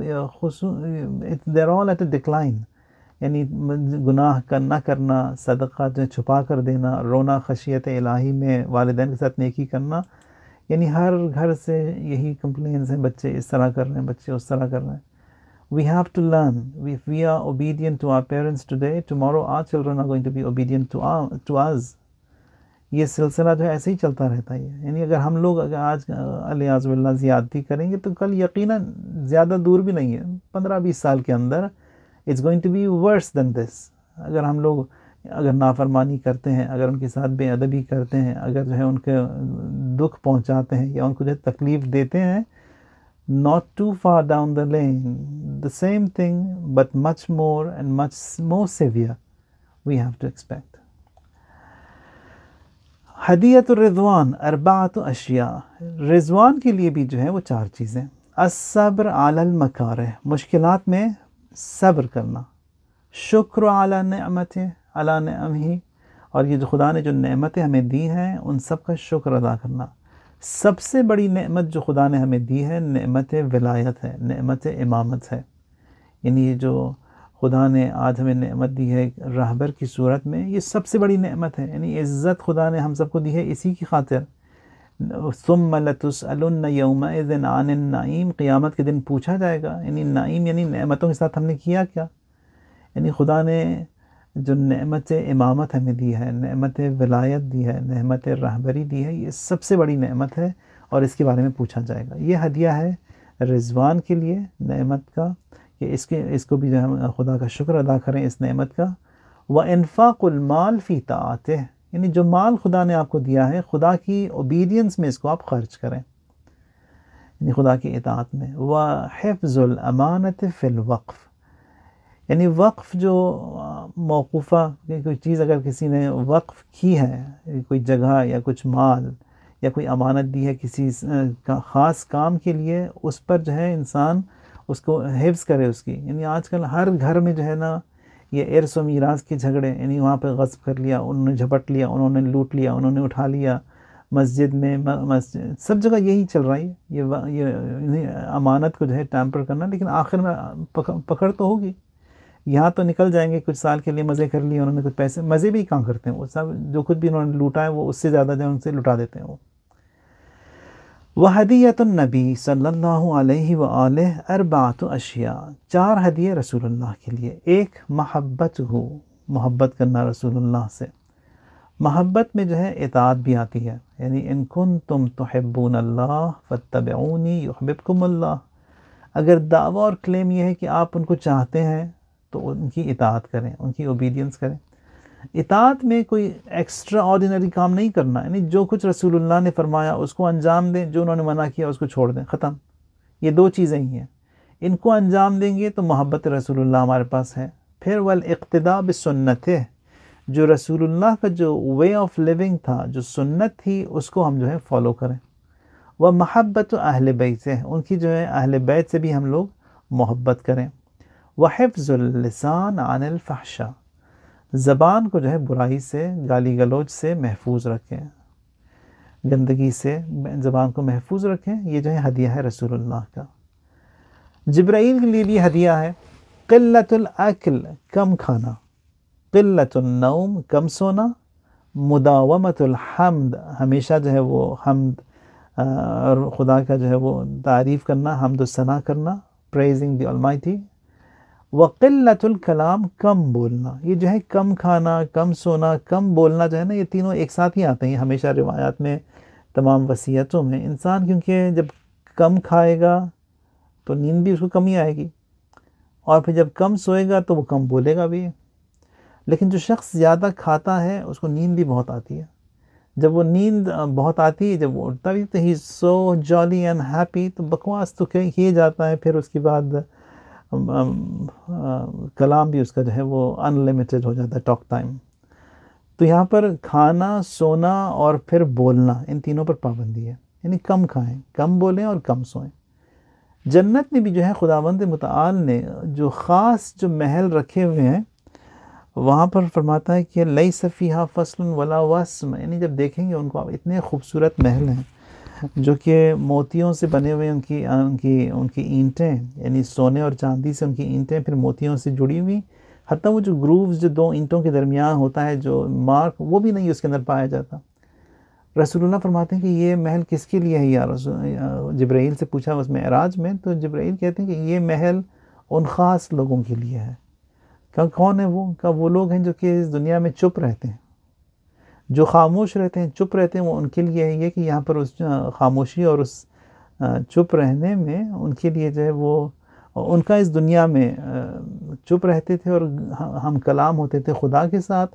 they're all at a decline. یعنی گناہ نہ کرنا، صدقہ جو چھپا کر دینا، رونا خشیت الہی میں، والدین کے ساتھ نیکی کرنا. یعنی ہر گھر سے یہی کمپلینز ہیں، بچے اس طرح کر رہے ہیں، بچے اس طرح کر رہے ہیں. We have to learn. If we are obedient to our parents today, tomorrow our children are going to be obedient to us. یہ سلسلہ جو ہے ایسے ہی چلتا رہتا ہے. یعنی اگر ہم لوگ اگر آج علیہ باللہ زیادتی کریں گے تو کل یقیناً زیادہ دور بھی نہیں ہے، 15-20 سال کے اندر it's going to be worse than this. اگر ہم لوگ اگر نافرمانی کرتے ہیں، اگر ان کے ساتھ بے ادبی کرتے ہیں، اگر جو ہے ان کے دکھ پہنچاتے ہیں یا ان کو جو ہے تکلیف دیتے ہیں، not too far down the lane, the same thing but much more and much more severe we have to expect. ہدیۃ الرضوان 4 اشیاء. رضوان کے لیے بھی جو ہے وہ 4 چیزیں. الصبر علی المکارہ، مشکلات میں صبر کرنا. شکر علی نعمتہ، علی نعمہ، اور یہ جو خدا نے جو نعمتیں ہمیں دی ہیں ان سب کا شکر ادا کرنا. سب سے بڑی نعمت جو خدا نے ہمیں دی ہے نعمت ولایت ہے، نعمت امامت ہے. یعنی یہ جو خدا نے آج ہمیں نعمت دی ہے راہبر کی صورت میں، یہ سب سے بڑی نعمت ہے. یعنی عزت خدا نے ہم سب کو دی ہے اسی کی خاطر. ثم لتسألن یومئذ عن النعیم، قیامت کے دن پوچھا جائے گا. یعنی نعیم یعنی نعمتوں کے ساتھ ہم نے کیا کیا. یعنی خدا نے جو نعمت امامت ہمیں دی ہے، نعمت ولایت دی ہے، نعمت رہبری دی ہے، یہ سب سے بڑی نعمت ہے اور اس کے بارے میں پوچھا جائے گا. یہ ہدیہ ہے رضوان کے لیے نعمت کا، کہ اس کو بھی جو ہم خدا کا شکر ادا کریں اس نعمت کا. وَإِنفَاقُ الْمَالِ فِي طَاعَتِهِ، یعنی جو مال خدا نے آپ کو دیا ہے خدا کی اوبیڈینس میں اس کو آپ خرچ کریں، یعنی خدا کی اطاعت میں. وَحِفْظُ الْأَمَانَةِ فِي الْوَقْفِ، یعنی وقف جو موقوفہ، کوئی چیز اگر کسی نے وقف کی ہے، کوئی جگہ یا کچھ مال یا کوئی امانت دی ہے کسی خاص کام کے لیے، اس پر جو ہے انسان اس کو حفظ کرے اس کی. یعنی آج کل ہر گھر میں جو ہے نا یہ ارث و میراث کے جھگڑے، یعنی وہاں پہ غصب کر لیا، انہوں نے جھپٹ لیا، انہوں نے لوٹ لیا، انہوں نے اٹھا لیا. مسجد میں سب جگہ یہی چل رہا ہے، یہ امانت کو جو ہے ٹیمپر کرنا. لیکن آخر میں پکڑ تو ہوگی. یہاں تو نکل جائیں گے کچھ سال کے لیے، مزے کر لیے انہوں نے، کچھ پیسے مزے بھی کہاں کرتے ہیں وہ سب، جو کچھ بھی انہوں نے لوٹا ہے وہ اس سے زیادہ جو ان سے لٹا دیتے ہیں وہ. وہدیۃ النبی صلی اللہ علیہ وآلہ اربعۃ اشیاء، 4 ہدیے رسول اللہ کے لیے. ایک محبت ہو، محبت کرنا رسول اللہ سے. محبت میں جو ہے اطاعت بھی آتی ہے. یعنی ان کنتم تحبون اللہ فاتبعونی یحببکم اللہ، اگر دعویٰ اور کلیم یہ ہے کہ آپ ان کو چاہتے ہیں تو ان کی اطاعت کریں، ان کی اوبیڈینس کریں. اطاعت میں کوئی ایکسٹرا آرڈینری کام نہیں کرنا، یعنی جو کچھ رسول اللہ نے فرمایا اس کو انجام دیں، جو انہوں نے منع کیا اس کو چھوڑ دیں، ختم. یہ 2 چیزیں ہی ہیں. ان کو انجام دیں گے تو محبت رسول اللہ ہمارے پاس ہے. پھر والاقتداء بسنتہ، جو رسول اللہ کا جو وے آف لیونگ تھا، جو سنت تھی، اس کو ہم جو ہے فالو کریں. ومحبت اہل بیت، ان کی جو ہے اہل بیت سے بھی ہم لوگ محبت کریں. وحفظ اللسان عن الفحشاء، زبان کو جو ہے برائی سے، گالی گلوچ سے محفوظ رکھیں، گندگی سے زبان کو محفوظ رکھیں. یہ جو ہے ہدیہ ہے رسول اللہ کا. جبرائیل کے لیے بھی ہدیہ ہے. قلت الاکل، کم کھانا. قلت النوم، کم سونا. مداومت الحمد، ہمیشہ جو ہے وہ حمد اور خدا کا جو ہے وہ تعریف کرنا، حمد و ثنا کرنا، پریزنگ دی آلمائٹی. وقلت الکلام، کم بولنا. یہ جو ہے کم کھانا، کم سونا، کم بولنا جو ہے نا، یہ تینوں ایک ساتھ ہی آتے ہیں ہمیشہ روایات میں، تمام وصیتوں میں. انسان کیونکہ جب کم کھائے گا تو نیند بھی اس کو کم ہی آئے گی، اور پھر جب کم سوئے گا تو وہ کم بولے گا بھی. لیکن جو شخص زیادہ کھاتا ہے اس کو نیند بھی بہت آتی ہے. جب وہ نیند بہت آتی ہے، جب وہ اٹھتا بھی تو ہی سو جالی اینڈ ہیپی، تو بکواس تو کیے جاتا ہے. پھر اس کے بعد کلام بھی اس کا جو ہے وہ ان لمیٹڈ ہو جاتا ہے، ٹاک ٹائم. تو یہاں پر کھانا، سونا اور پھر بولنا، ان تینوں پر پابندی ہے. یعنی کم کھائیں، کم بولیں اور کم سوئیں. جنت میں بھی جو ہے خداوند متعال نے جو خاص جو محل رکھے ہوئے ہیں، وہاں پر فرماتا ہے کہ لیس فیہا فصل ولا وسم، یعنی جب دیکھیں گے ان کو، اتنے خوبصورت محل ہیں جو کہ موتیوں سے بنے ہوئے، ان کی اینٹیں، یعنی سونے اور چاندی سے ان کی اینٹیں پھر موتیوں سے جڑی ہوئی. حتیٰ وہ جو گرووز جو 2 اینٹوں کے درمیان ہوتا ہے جو مارک، وہ بھی نہیں اس کے اندر پایا جاتا. رسول اللہ فرماتے ہیں کہ یہ محل کس کے لیے ہے یا رسول؟ جبرائیل سے پوچھا اس معراج میں، تو جبرائیل کہتے ہیں کہ یہ محل ان خاص لوگوں کے لیے ہے. کون ہے وہ؟ کہ وہ لوگ ہیں جو کہ اس دنیا میں چپ رہتے ہیں، جو خاموش رہتے ہیں، چپ رہتے ہیں. وہ ان کے لیے ہے یہ کہ یہاں پر اس خاموشی اور اس چپ رہنے میں ان کے لیے جو ہے وہ، ان کا اس دنیا میں چپ رہتے تھے اور ہم کلام ہوتے تھے خدا کے ساتھ،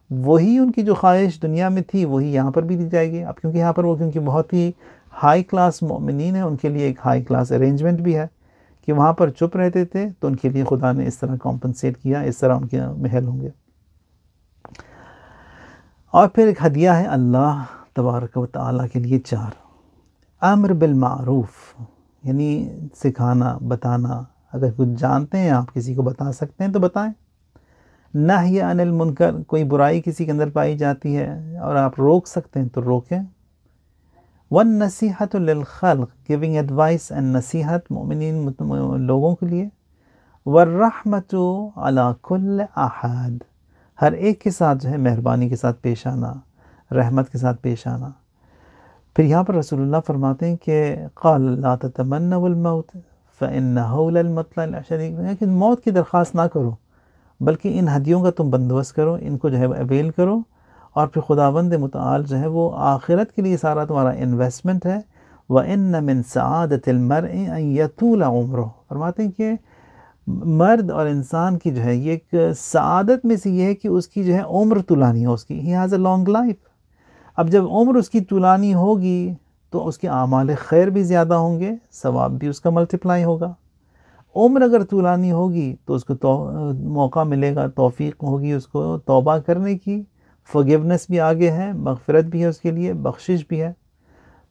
وہی ان کی جو خواہش دنیا میں تھی وہی یہاں پر بھی دی جائے گی. اب کیونکہ یہاں پر وہ کیونکہ بہت ہی ہائی کلاس مومنین ہیں، ان کے لیے ایک ہائی کلاس ارینجمنٹ بھی ہے کہ وہاں پر چپ رہتے تھے، تو ان کے لیے خدا نے اس طرح کمپنسیٹ کیا، اس طرح ان کے محل ہوں گے. اور پھر ایک ہدیہ ہے اللہ تبارک و تعالیٰ کے لیے 4. امر بالمعروف، یعنی سکھانا، بتانا. اگر کچھ جانتے ہیں آپ، کسی کو بتا سکتے ہیں تو بتائیں. نہی عن المنکر، کوئی برائی کسی کے اندر پائی جاتی ہے اور آپ روک سکتے ہیں تو روکیں. والنصیحۃ للخلق، گیونگ ایڈوائس اینڈ نصیحت مومنین لوگوں کے لیے، والرحمۃ علی کل احد، ہر ایک کے ساتھ جو ہے مہربانی کے ساتھ پیش آنا، رحمت کے ساتھ پیش آنا۔ پھر یہاں پر رسول اللہ فرماتے ہیں کہ قال لا تتمنوا الموت فإنه للمطلع الأشد، کہ موت کی درخواست نہ کرو بلکہ ان ہدیوں کا تم بندوبست کرو، ان کو جو ہے اویل کرو، اور پھر خداوند متعال جو ہے وہ آخرت کے لیے سارا تمہارا انویسٹمنٹ ہے۔ وَإِنَّ مِن سَعَادَةِ الْمَرْءِ أَن يَطُولَ عُمْرُهُ، فرماتے ہیں کہ مرد اور انسان کی جو ہے یہ ایک سعادت میں سے یہ ہے کہ اس کی جو ہے عمر طولانی ہو، اس کی he has a long life۔ اب جب عمر اس کی طولانی ہوگی تو اس کے اعمال خیر بھی زیادہ ہوں گے، ثواب بھی اس کا ملٹیپلائی ہوگا۔ عمر اگر طولانی ہوگی تو اس کو موقع ملے گا، توفیق ہوگی اس کو توبہ کرنے کی، forgiveness بھی آگے ہے، مغفرت بھی ہے اس کے لیے، بخشش بھی ہے۔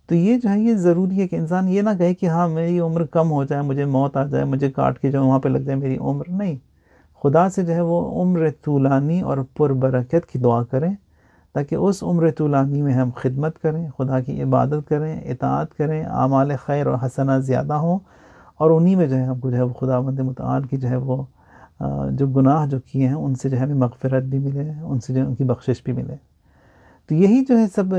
تو یہ جو ہے یہ ضروری ہے کہ انسان یہ نہ کہے کہ ہاں میری عمر کم ہو جائے، مجھے موت آ جائے، مجھے کاٹ کے جو وہاں پہ لگ جائے میری عمر، نہیں، خدا سے جو ہے وہ عمر طولانی اور پربرکت کی دعا کریں تاکہ اس عمر طولانی میں ہم خدمت کریں، خدا کی عبادت کریں، اطاعت کریں، اعمال خیر اور حسنات زیادہ ہوں، اور انہی میں جو ہے ہم کو جو ہے وہ خداوند متعال کی جو ہے وہ جو گناہ جو کیے ہیں ان سے جو ہے ہمیں مغفرت بھی ملے، ان سے جو ہے ان کی بخشش بھی ملے۔ تو یہی جو ہے سب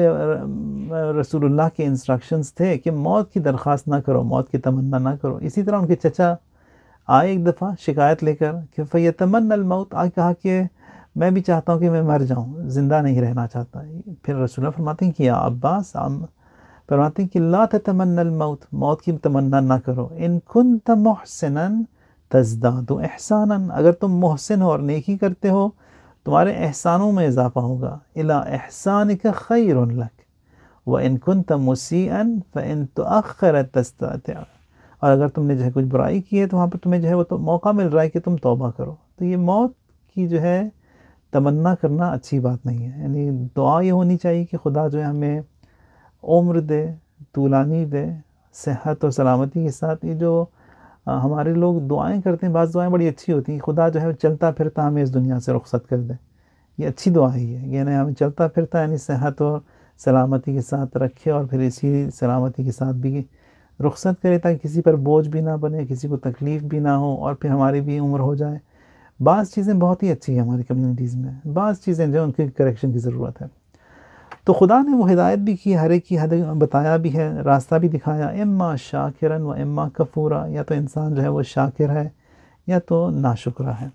رسول اللہ کے انسٹرکشنز تھے کہ موت کی درخواست نہ کرو، موت کی تمنا نہ کرو۔ اسی طرح ان کے چچا آئے ایک دفعہ شکایت لے کر کہ فیتمنى الموت، آج کہا کہ میں بھی چاہتا ہوں کہ میں مر جاؤں، زندہ نہیں رہنا چاہتا۔ پھر رسول اللہ فرماتے ہیں کہ یا عباس، فرماتے ہیں کہ لا تتمنى الموت، موت کی تمنا نہ کرو، ان كنت محسنا تزداد احسانا، اگر تم محسن ہو اور نیکی کرتے ہو تمہارے احسانوں میں اضافہ ہوگا، الی احسانک خیر لک وان كنت مسیئا فان تؤخر تستطع، اور اگر تم نے جو ہے کچھ برائی کی ہے تو وہاں پر تمہیں جو ہے وہ تو موقع مل رہا ہے کہ تم توبہ کرو۔ تو یہ موت کی جو ہے تمنا کرنا اچھی بات نہیں ہے، یعنی دعا یہ ہونی چاہیے کہ خدا جو ہے ہمیں عمر دے، طولانی دے، صحت اور سلامتی کے ساتھ۔ یہ جو ہمارے لوگ دعائیں کرتے ہیں، بعض دعائیں بڑی اچھی ہوتی ہیں، خدا جو ہے چلتا پھرتا ہمیں اس دنیا سے رخصت کر دے، یہ اچھی دعا ہی ہے، یعنی ہمیں چلتا پھرتا یعنی صحت اور سلامتی کے ساتھ رکھے، اور پھر اسی سلامتی کے ساتھ بھی رخصت کرے تاکہ کسی پر بوجھ بھی نہ بنے، کسی کو تکلیف بھی نہ ہو، اور پھر ہماری بھی عمر ہو جائے۔ بعض چیزیں بہت ہی اچھی ہیں ہماری کمیونٹیز میں، بعض چیزیں جو ان کی کریکشن کی ضرورت ہے۔ تو خدا نے وہ ہدایت بھی کی، ہر ایک کی بتایا بھی ہے، راستہ بھی دکھایا، اما شاکرا و اما کفورا، یا تو انسان جو ہے وہ شاکر ہے یا تو ناشکرہ ہے۔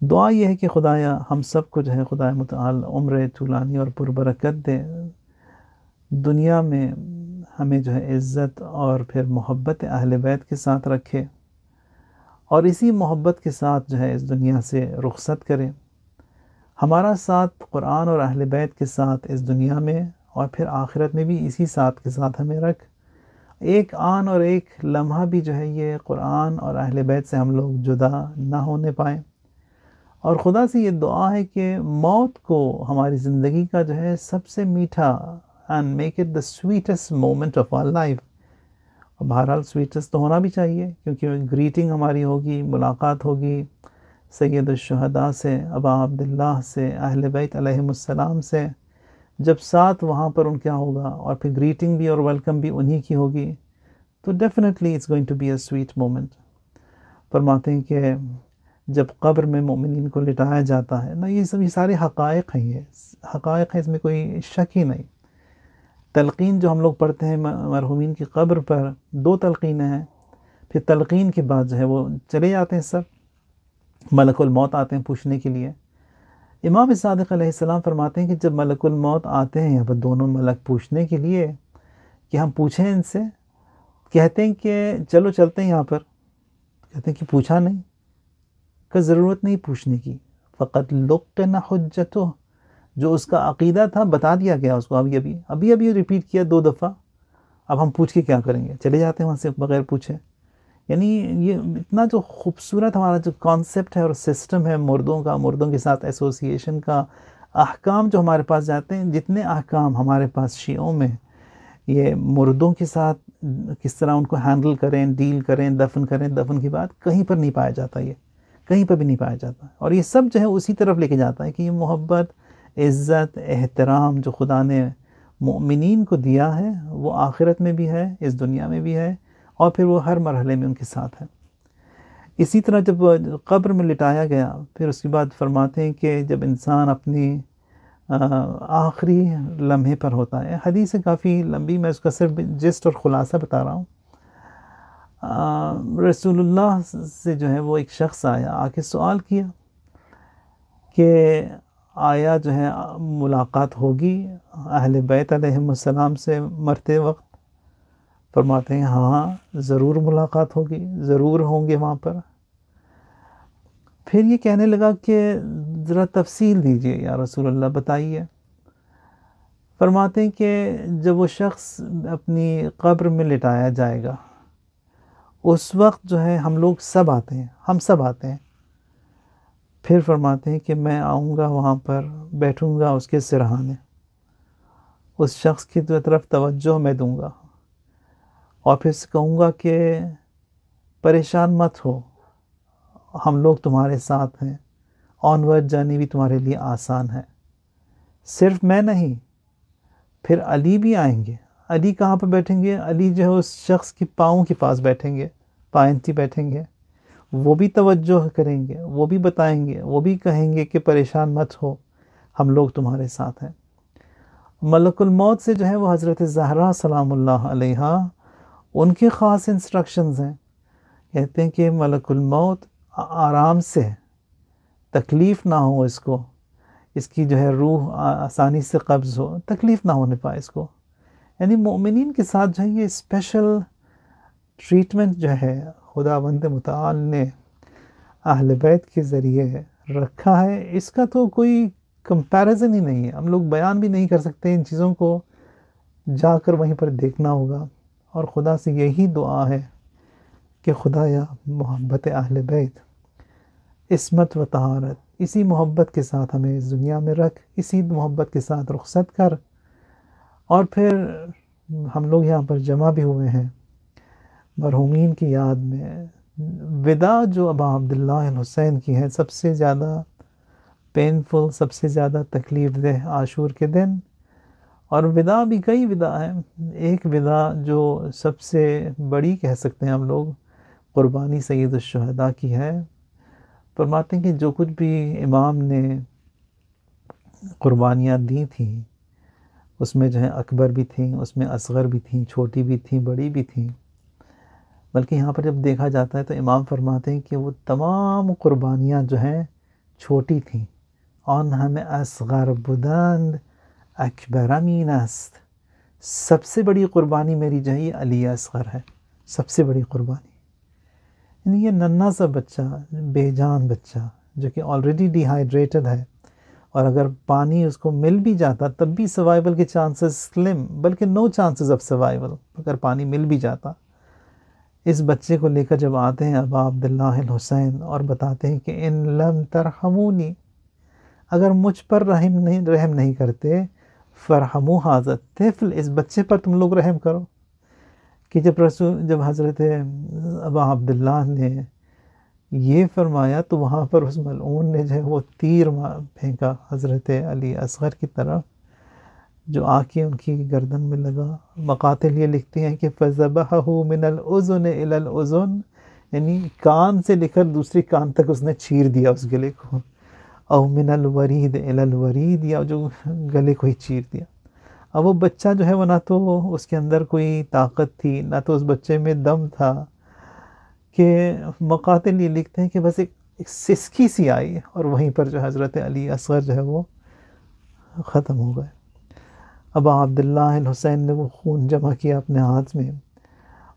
دعا یہ ہے کہ خدایا ہم سب کو جو ہے خدا متعال عمر طولانی اور پربرکت دے، دنیا میں ہمیں جو ہے عزت اور پھر محبت اہل بیت کے ساتھ رکھے، اور اسی محبت کے ساتھ جو ہے اس دنیا سے رخصت کرے، ہمارا ساتھ قرآن اور اہل بیت کے ساتھ اس دنیا میں اور پھر آخرت میں بھی اسی ساتھ کے ساتھ ہمیں رکھ، ایک آن اور ایک لمحہ بھی جو ہے یہ قرآن اور اہل بیت سے ہم لوگ جدا نہ ہونے پائیں۔ اور خدا سے یہ دعا ہے کہ موت کو ہماری زندگی کا جو ہے سب سے میٹھا and make it the sweetest moment of our life۔ بہرحال سویٹس تو ہونا بھی چاہیے، کیونکہ گریٹنگ ہماری ہوگی، ملاقات ہوگی سید الشہداء سے، ابا عبداللہ سے، اہل بیت علیہم السلام سے، جب ساتھ وہاں پر ان کیا ہوگا، اور پھر گریٹنگ بھی اور ویلکم بھی انہی کی ہوگی، تو definitely it's going to be a sweet moment. فرماتے ہیں کہ جب قبر میں مومنین کو لٹایا جاتا ہے نا، یہ سارے حقائق ہیں، یہ حقائق ہیں، اس میں کوئی شک ہی نہیں۔ تلقین جو ہم لوگ پڑھتے ہیں مرحومین کی قبر پر، 2 تلقینیں ہیں، پھر تلقین کے بعد جو ہے وہ چلے جاتے ہیں، سب ملک الموت آتے ہیں پوچھنے کے لیے۔ امام صادق علیہ السلام فرماتے ہیں کہ جب ملک الموت آتے ہیں یہاں پر دونوں ملک پوچھنے کے لیے کہ ہم پوچھیں ان سے، کہتے ہیں کہ چلو چلتے ہیں یہاں پر، کہتے ہیں کہ پوچھا نہیں، کہ ضرورت نہیں پوچھنے کی، فقط لقن حجتہ، جو اس کا عقیدہ تھا بتا دیا گیا اس کو، ابھی ریپیٹ کیا 2 دفعہ، اب ہم پوچھ کے کیا کریں گے، چلے جاتے ہیں وہاں سے بغیر پوچھے۔ یعنی یہ اتنا جو خوبصورت ہمارا جو کانسیپٹ ہے اور سسٹم ہے مردوں کا، مردوں کے ساتھ ایسوسیشن کا، احکام جو ہمارے پاس جاتے ہیں، جتنے احکام ہمارے پاس شیعوں میں یہ مردوں کے ساتھ کس طرح ان کو ہینڈل کریں، ڈیل کریں، دفن کریں، دفن کی بات کہیں پر نہیں پایا جاتا، یہ کہیں پر بھی نہیں پایا جاتا، اور یہ سب جو ہے اسی طرف لے کے جاتا ہے کہ یہ محبت، عزت، احترام جو خدا نے مؤمنین کو دیا ہے، وہ آخرت میں بھی ہے، اس دنیا میں بھی ہے، اور پھر وہ ہر مرحلے میں ان کے ساتھ ہے۔ اسی طرح جب قبر میں لٹایا گیا، پھر اس کے بعد فرماتے ہیں کہ جب انسان اپنی آخری لمحے پر ہوتا ہے، حدیث ہے کافی لمبی، میں اس کا صرف جسٹ اور خلاصہ بتا رہا ہوں۔ رسول اللہ سے جو ہے وہ ایک شخص آیا، آ کے سوال کیا کہ آیا جو ہے ملاقات ہوگی اہل بیت علیہم السلام سے مرتے وقت؟ فرماتے ہیں ہاں ضرور ملاقات ہوگی، ضرور ہوں گے وہاں پر۔ پھر یہ کہنے لگا کہ ذرا تفصیل دیجئے یا رسول اللہ، بتائیے۔ فرماتے ہیں کہ جب وہ شخص اپنی قبر میں لٹایا جائے گا، اس وقت جو ہے ہم لوگ سب آتے ہیں، ہم سب آتے ہیں۔ پھر فرماتے ہیں کہ میں آؤں گا وہاں پر، بیٹھوں گا اس کے سرہانے، اس شخص کی طرف توجہ میں دوں گا، اور پھر کہوں گا کہ پریشان مت ہو، ہم لوگ تمہارے ساتھ ہیں، آن ورڈ جرنی بھی تمہارے لیے آسان ہے۔ صرف میں نہیں، پھر علی بھی آئیں گے۔ علی کہاں پہ بیٹھیں گے؟ علی جو ہے اس شخص کی پاؤں کے پاس بیٹھیں گے، پائنتی بیٹھیں گے، وہ بھی توجہ کریں گے، وہ بھی بتائیں گے، وہ بھی کہیں گے کہ پریشان مت ہو، ہم لوگ تمہارے ساتھ ہیں۔ ملک الموت سے جو ہے وہ حضرت زہرا سلام اللہ علیہا، ان کے خاص انسٹرکشنز ہیں، کہتے ہیں کہ ملک الموت آرام سے، تکلیف نہ ہو اس کو، اس کی جو ہے روح آسانی سے قبض ہو، تکلیف نہ ہونے پائے اس کو۔ یعنی مومنین کے ساتھ جو ہے یہ اسپیشل ٹریٹمنٹ جو ہے خداوند متعال نے اہل بیت کے ذریعے رکھا ہے، اس کا تو کوئی کمپیریزن ہی نہیں ہے۔ ہم لوگ بیان بھی نہیں کر سکتے، ان چیزوں کو جا کر وہیں پر دیکھنا ہوگا، اور خدا سے یہی دعا ہے کہ خدایا محبت اہل بیت، عصمت و طہارت، اسی محبت کے ساتھ ہمیں اس دنیا میں رکھ، اسی محبت کے ساتھ رخصت کر۔ اور پھر ہم لوگ یہاں پر جمع بھی ہوئے ہیں مرحومین کی یاد میں۔ وداع جو ابا عبداللہ الحسین کی ہے، سب سے زیادہ پینفل، سب سے زیادہ تکلیف دہ عاشور کے دن، اور وداع بھی کئی وداع ہیں۔ ایک وداع جو سب سے بڑی کہہ سکتے ہیں ہم لوگ، قربانی سید الشہداء کی ہے۔ فرماتے ہیں کہ جو کچھ بھی امام نے قربانیاں دی تھیں، اس میں جو ہے اکبر بھی تھیں، اس میں اصغر بھی تھیں، چھوٹی بھی تھیں، بڑی بھی تھیں، بلکہ یہاں پر جب دیکھا جاتا ہے تو امام فرماتے ہیں کہ وہ تمام قربانیاں جو ہیں چھوٹی تھیں۔ آن ہمیں اصغر بودند اکبر امین است، سب سے بڑی قربانی میری جو ہے یہ علی اصغر ہے، سب سے بڑی قربانی۔ یعنی یہ ننھا سا بچہ، بے جان بچہ، جو کہ آلریڈی ڈی ہائیڈریٹڈ ہے، اور اگر پانی اس کو مل بھی جاتا تب بھی سروائیول کے چانسز سلم، بلکہ نو چانسز آف سروائیول، اگر پانی مل بھی جاتا۔ اس بچے کو لے کر جب آتے ہیں ابا عبداللہ الحسین اور بتاتے ہیں کہ ان لم ترحمونی، اگر مجھ پر رحم نہیں کرتے، فرحموا ھذا الطفل، اس بچے پر تم لوگ رحم کرو۔ کہ جب حضرت ابا عبداللہ نے یہ فرمایا تو وہاں پر اس ملعون نے جو ہے وہ تیر پھینکا حضرت علی اصغر کی طرف، جو آ کے ان کی گردن میں لگا۔ مقاتل یہ لکھتے ہیں کہ فَذَبَحَهُ مِنَ الْأُذُنِ إِلَى الْأُذُنِ، یعنی کان سے لے کر دوسری کان تک اس نے چیر دیا اس گلے کو، او من الورید إِلَى الورید، یا جو گلے کو ہی چیر دیا۔ اب وہ بچہ جو ہے وہ نہ تو اس کے اندر کوئی طاقت تھی، نہ تو اس بچے میں دم تھا، کہ مقاتل یہ لکھتے ہیں کہ بس ایک سسکی سی آئی، اور وہیں پر جو حضرت علی اصغر جو ہے وہ ختم ہو گئے۔ ابا عبداللہ الحسین نے وہ خون جمع کیا اپنے ہاتھ میں،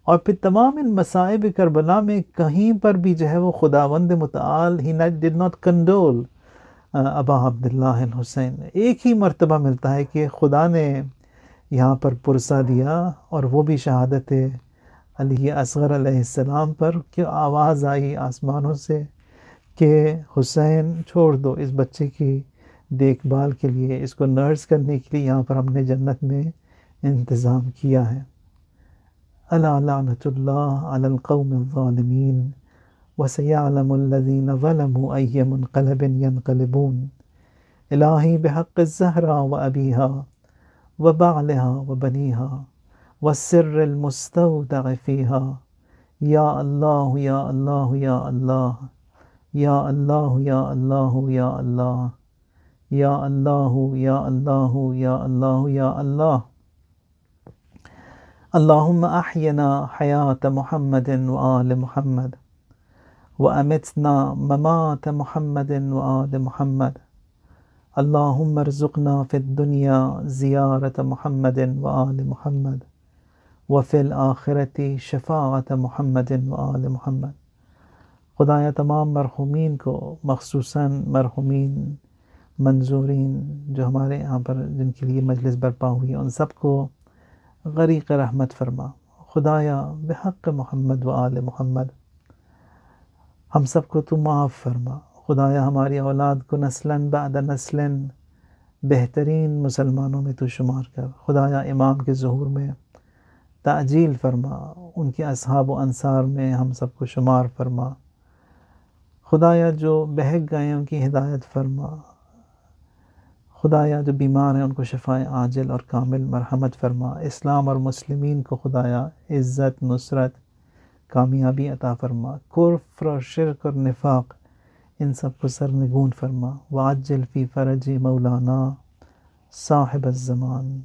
اور پھر تمام ان مصائب کربلا میں کہیں پر بھی جو ہے وہ خداوند متعال ہی did not condole ابا عبداللہ الحسین۔ ایک ہی مرتبہ ملتا ہے کہ خدا نے یہاں پر پرسہ دیا، اور وہ بھی شہادت علی اصغر علیہ السلام پر، کہ آواز آئی آسمانوں سے کہ حسین چھوڑ دو، اس بچے کی دیکھ بھال کے لیے، اس کو نرس کرنے کے لیے یہاں پر ہم نے جنت میں انتظام کیا ہے۔ الا لعنۃ اللہ علی القوم الظالمین وسیعلم الذین ظلموا ای منقلب ینقلبون۔ الہی بحق الزہرا و ابیہا وبعلها وبنيها والسر المستودع فيها. يا الله يا الله يا الله يا الله يا الله يا الله يا الله يا الله يا الله يا الله. اللهم أحينا حياة محمد وآل محمد، وأمتنا ممات محمد وآل محمد. اللهم ارزقنا في الدنيا زيارة محمد وآل محمد، وفي الآخرة شفاعة محمد وآل محمد. خدایا تمام مرحومین کو، مخصوصاً مرحومین منظورین جو ہمارے یہاں پر جن کے لیے مجلس برپا ہوئی، ان سب کو غریق رحمت فرما. خدایا بحق محمد و آل محمد ہم سب کو تو معاف فرما. خدایا ہماری اولاد کو نسلاً بعد نسلاً بہترین مسلمانوں میں تو شمار کر. خدایا امام کے ظہور میں تعجیل فرما، ان کے اصحاب و انصار میں ہم سب کو شمار فرما. خدایا جو بہک گئے ہیں ان کی ہدایت فرما. خدایا جو بیمار ہیں ان کو شفائے عاجل اور کامل مرحمت فرما. اسلام اور مسلمین کو خدایا عزت، نصرت، کامیابی عطا فرما. کفر اور شرک اور نفاق ان سب کو سرنگون فرما. وعجل فی فرج مولانا صاحب الزمان.